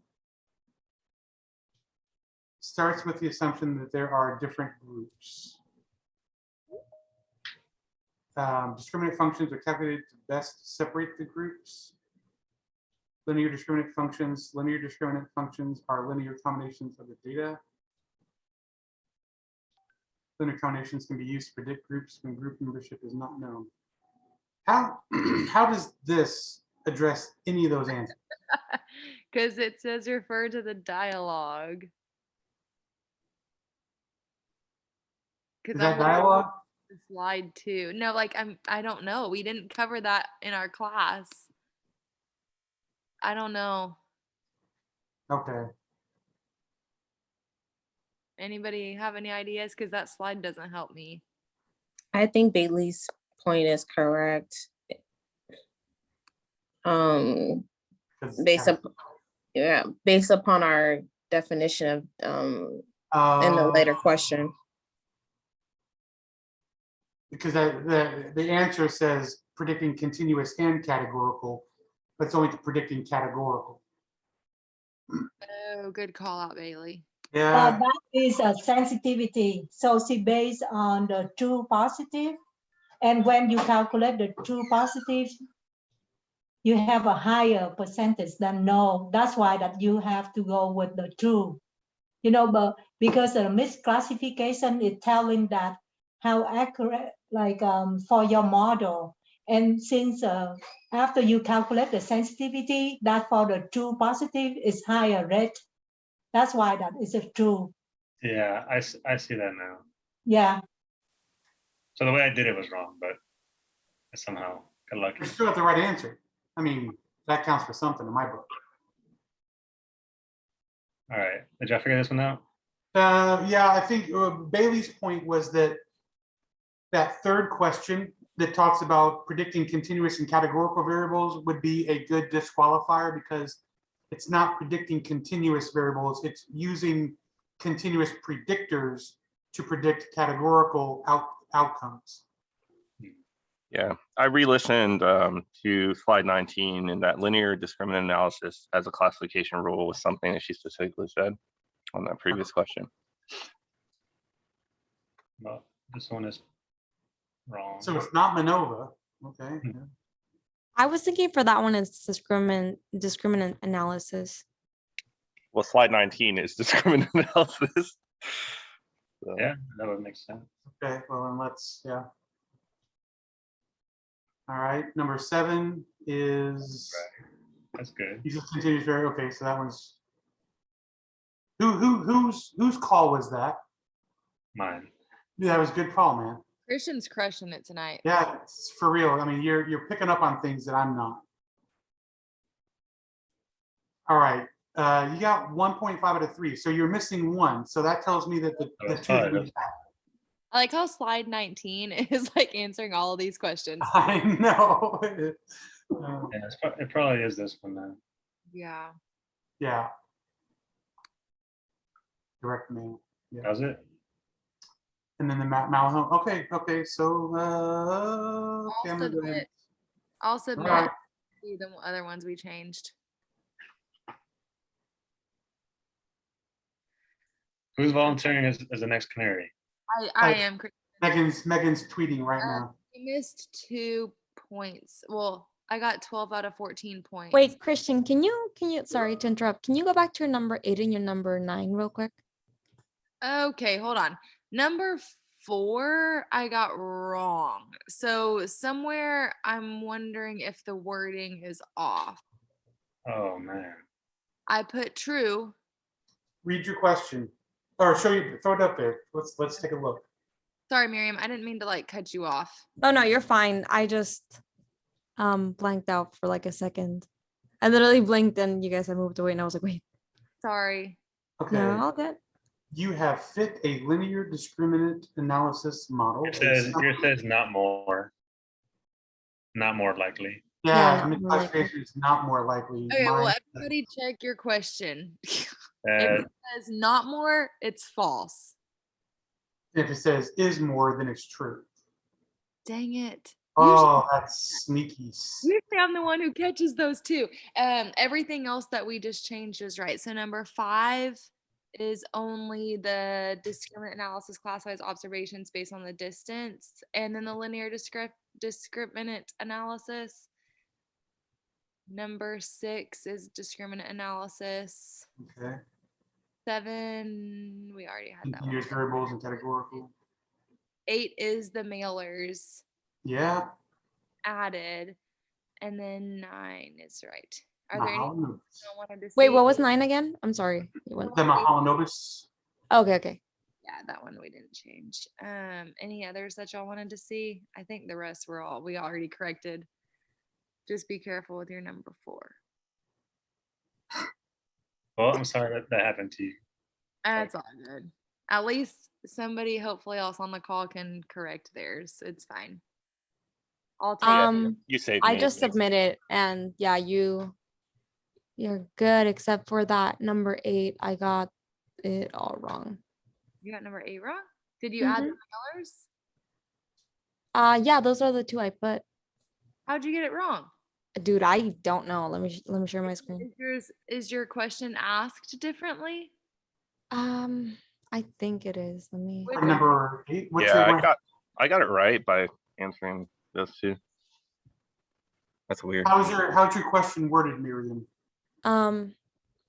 starts with the assumption that there are different groups. Discriminant functions are calculated to best separate the groups. Linear discriminant functions are linear combinations of the data. Linear combinations can be used to predict groups when group membership is not known. How does this address any of those answers? Because it says refer to the dialogue. Is Because that I'm looking dialogue? at slide 2. No, like I don't know. We didn't cover that in our class. I don't know. Okay. Anybody have any ideas? Because that slide doesn't help me. I think Bailey's point is correct. Based up, yeah, based upon our definition of in the later question. Because the answer says predicting continuous and categorical, but it's only predicting categorical. Oh, good call out, Bailey. Yeah. That is a sensitivity. So she based on the true positive. And when you calculate the true positive, you have a higher percentage than no. That's why that you have to go with the true. You know, but because the misclassification is telling that how accurate, like for your model. And since after you calculate the sensitivity, that for the true positive is higher rate. That's why that is a true. Yeah, I see that now. Yeah. So the way I did it was wrong, but I somehow got lucky. You still have the right answer. I mean, that counts for something in my book. All right, did y'all figure this one out? Yeah, I think Bailey's point was that that third question that talks about predicting continuous and categorical variables would be a good disqualifier because it's not predicting continuous variables, it's using continuous predictors to predict categorical outcomes. Yeah, I re-listened to slide 19, and that linear discriminant analysis as a classification rule was something that she specifically said on that previous question. Well, this one is wrong. So it's not MANOVA. Okay. Hmm. I was thinking for that one is discriminant analysis. Well, slide 19 is discriminant analysis. So. Yeah, that would make sense. Okay, well then let's, yeah. All right, number 7 is. Right. That's good. You just continues very, okay, so that one's. Whose call was that? Mine. Yeah, that was a good call, man. Christian's crushing it tonight. Yeah, it's for real. I mean, you're picking up on things that I'm not. All right, you got 1.5 out of 3, so you're missing 1. So that tells me that the 2 that we got. I like how slide 19 is like answering all of these questions. I know. Yeah, it probably is this one then. Yeah. Yeah. Direct mail. Yeah. How's it? And then the Malhome. Okay. So okay, I'm gonna go ahead. I'll submit right. the other ones we changed. Who's volunteering as the next canary? I am. Megan's tweeting right now. I missed 2 points. Well, I got 12 out of 14 points. Wait, Christian, can you, sorry to interrupt. Can you go back to your number 8 and your number 9 real quick? Okay, hold on. Number 4, I got wrong. So somewhere I'm wondering if the wording is off. Oh man. I put true. Read your question. Or throw it up there. Let's take a look. Sorry, Miriam. I didn't mean to like cut you off. Oh no, you're fine. I just blanked out for like a second. I literally blinked and you guys had moved away and I was like, wait. Sorry. Okay. No, all good. You have fit a linear discriminant analysis model. It says not more. not more likely. Yeah, not mid more likely. classification is not more likely. Okay, well, Mine- everybody check your question. If Uh, it says not more, it's false. If it says is more, then it's true. Dang it. Oh, that's sneaky. Usually I'm the one who catches those too. Everything else that we just changed is right. So number 5 is only the discriminant analysis classifies observations based on the distance, and then the linear discriminant analysis. Number 6 is discriminant analysis. Okay. 7, we already had that one. Continuous variables and categorical. 8 is the mailers Yeah. added, and then 9 is right. Are there any Mahalanobis. I wanted to Wait, see? what was 9 again? I'm sorry. It went- The Mahalanobis. Okay, okay. Yeah, that one we didn't change. Any others that y'all wanted to see? I think the rest we already corrected. Just be careful with your number 4. well, I'm sorry that happened to you. That's all good. At least somebody, hopefully else on the call, can correct theirs. It's fine. I'll take You saved I me. just submitted, and yeah, you're good, except for that number 8. I got it all wrong. You got number 8 wrong? Did you add the colors? Yeah, those are the 2 I put. How'd you get it wrong? Dude, I don't know. Let me share my screen. Is your question asked differently? I think it is. Let me. For number 8. What's Yeah, your I got it right by answering those 2. That's weird. how's your question worded, Miriam? I don't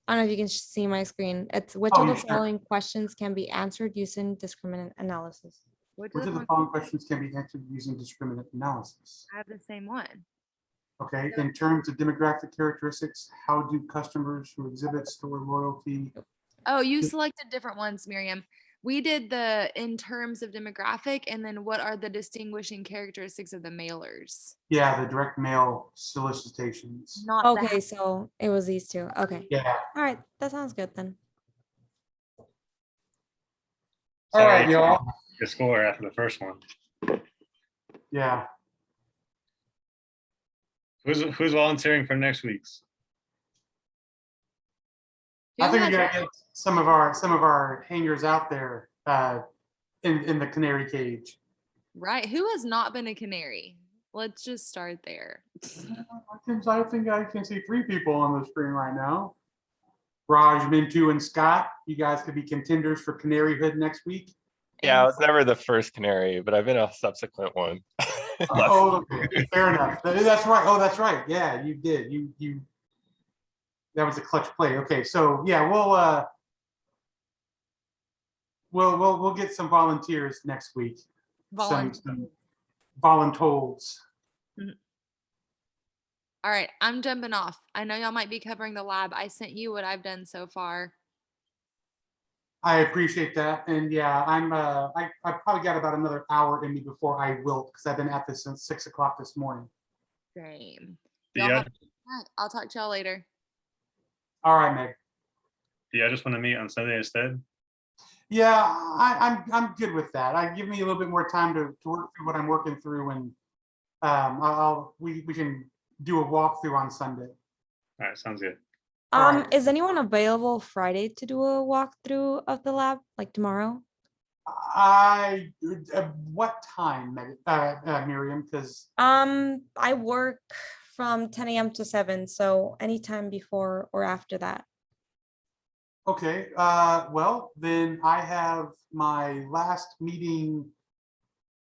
know if you can see my screen. It's which Oh, of the yeah, sure. following questions can be answered using discriminant analysis? Which Which of the following questions can be answered using discriminant analysis? I have the same one. Okay, in terms of demographic characteristics, how do customers who exhibit store loyalty? Oh, you selected different ones, Miriam. We did the in terms of demographic, and then what are the distinguishing characteristics of the mailers? Yeah, the direct mail solicitations. Not Okay, that. so it was these 2. Okay. Yeah. All right, that sounds good then. All right, Sorry, y'all. the score after the first one. Yeah. Who's volunteering for next week's? I Who think we has- gotta get some of our hangers out there in the canary cage. Right. Who has not been a canary? Let's just start there. I think I can see 3 people on the screen right now. Raj, Mintu, and Scott. You guys could be contenders for canaryhood next week. Yeah, I was never the first canary, but I've been a subsequent one. Oh, okay. Fair enough. That's right. Oh, that's right. Yeah, you did. You. That was a clutch play. Okay, so yeah, we'll get some volunteers next week. Some voluntoles. All right, I'm jumping off. I know y'all might be covering the lab. I sent you what I've done so far. I appreciate that, and yeah, I probably got about another hour in me before I wilt because I've been at this since 6 o'clock this morning. Same. Do Y'all you, have- I'll talk to y'all later. All right, Meg. do you just want to meet on Sunday instead? Yeah, I'm good with that. Give me a little bit more time to work through what I'm working through, and we can do a walkthrough on Sunday. All right, sounds good. All right. Is anyone available Friday to do a walkthrough of the lab, like tomorrow? What time, Miriam? Because I work from 10 a.m. to 7, so anytime before or after that. okay, well then I have my last meeting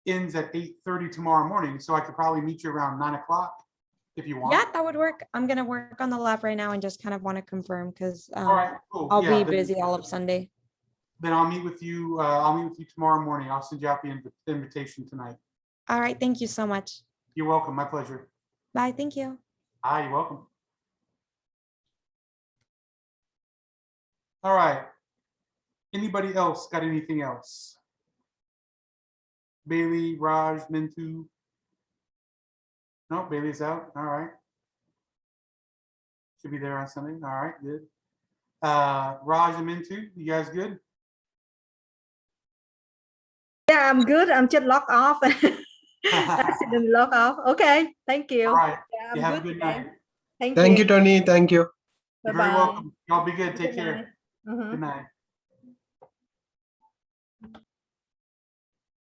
ends at 8:30 tomorrow morning, so I could probably meet you around 9 o'clock if you want. Yeah, that would work. I'm gonna work on the lab right now and just kind of want to confirm because All right, cool. I'll Yeah, be busy all of Sunday. Then I'll meet with you. I'll meet with you tomorrow morning. I'll send you out the invitation tonight. All right, thank you so much. You're welcome. My pleasure. Bye, thank you. Hi, you're welcome. All right. Anybody else got anything else? Bailey, Raj, Mintu? No, Bailey's out. All right. Should be there on Sunday. All right, good. Raj and Mintu, you guys good? Yeah, I'm good. I'm just logged off. Accident log off. Okay, thank you. All right. Yeah, You I'm have a good good then. night. Thank Thank you. you, Tony. Thank you. You're Bye-bye. very welcome. Y'all be good. Take Good care. night. Mhm. Good night.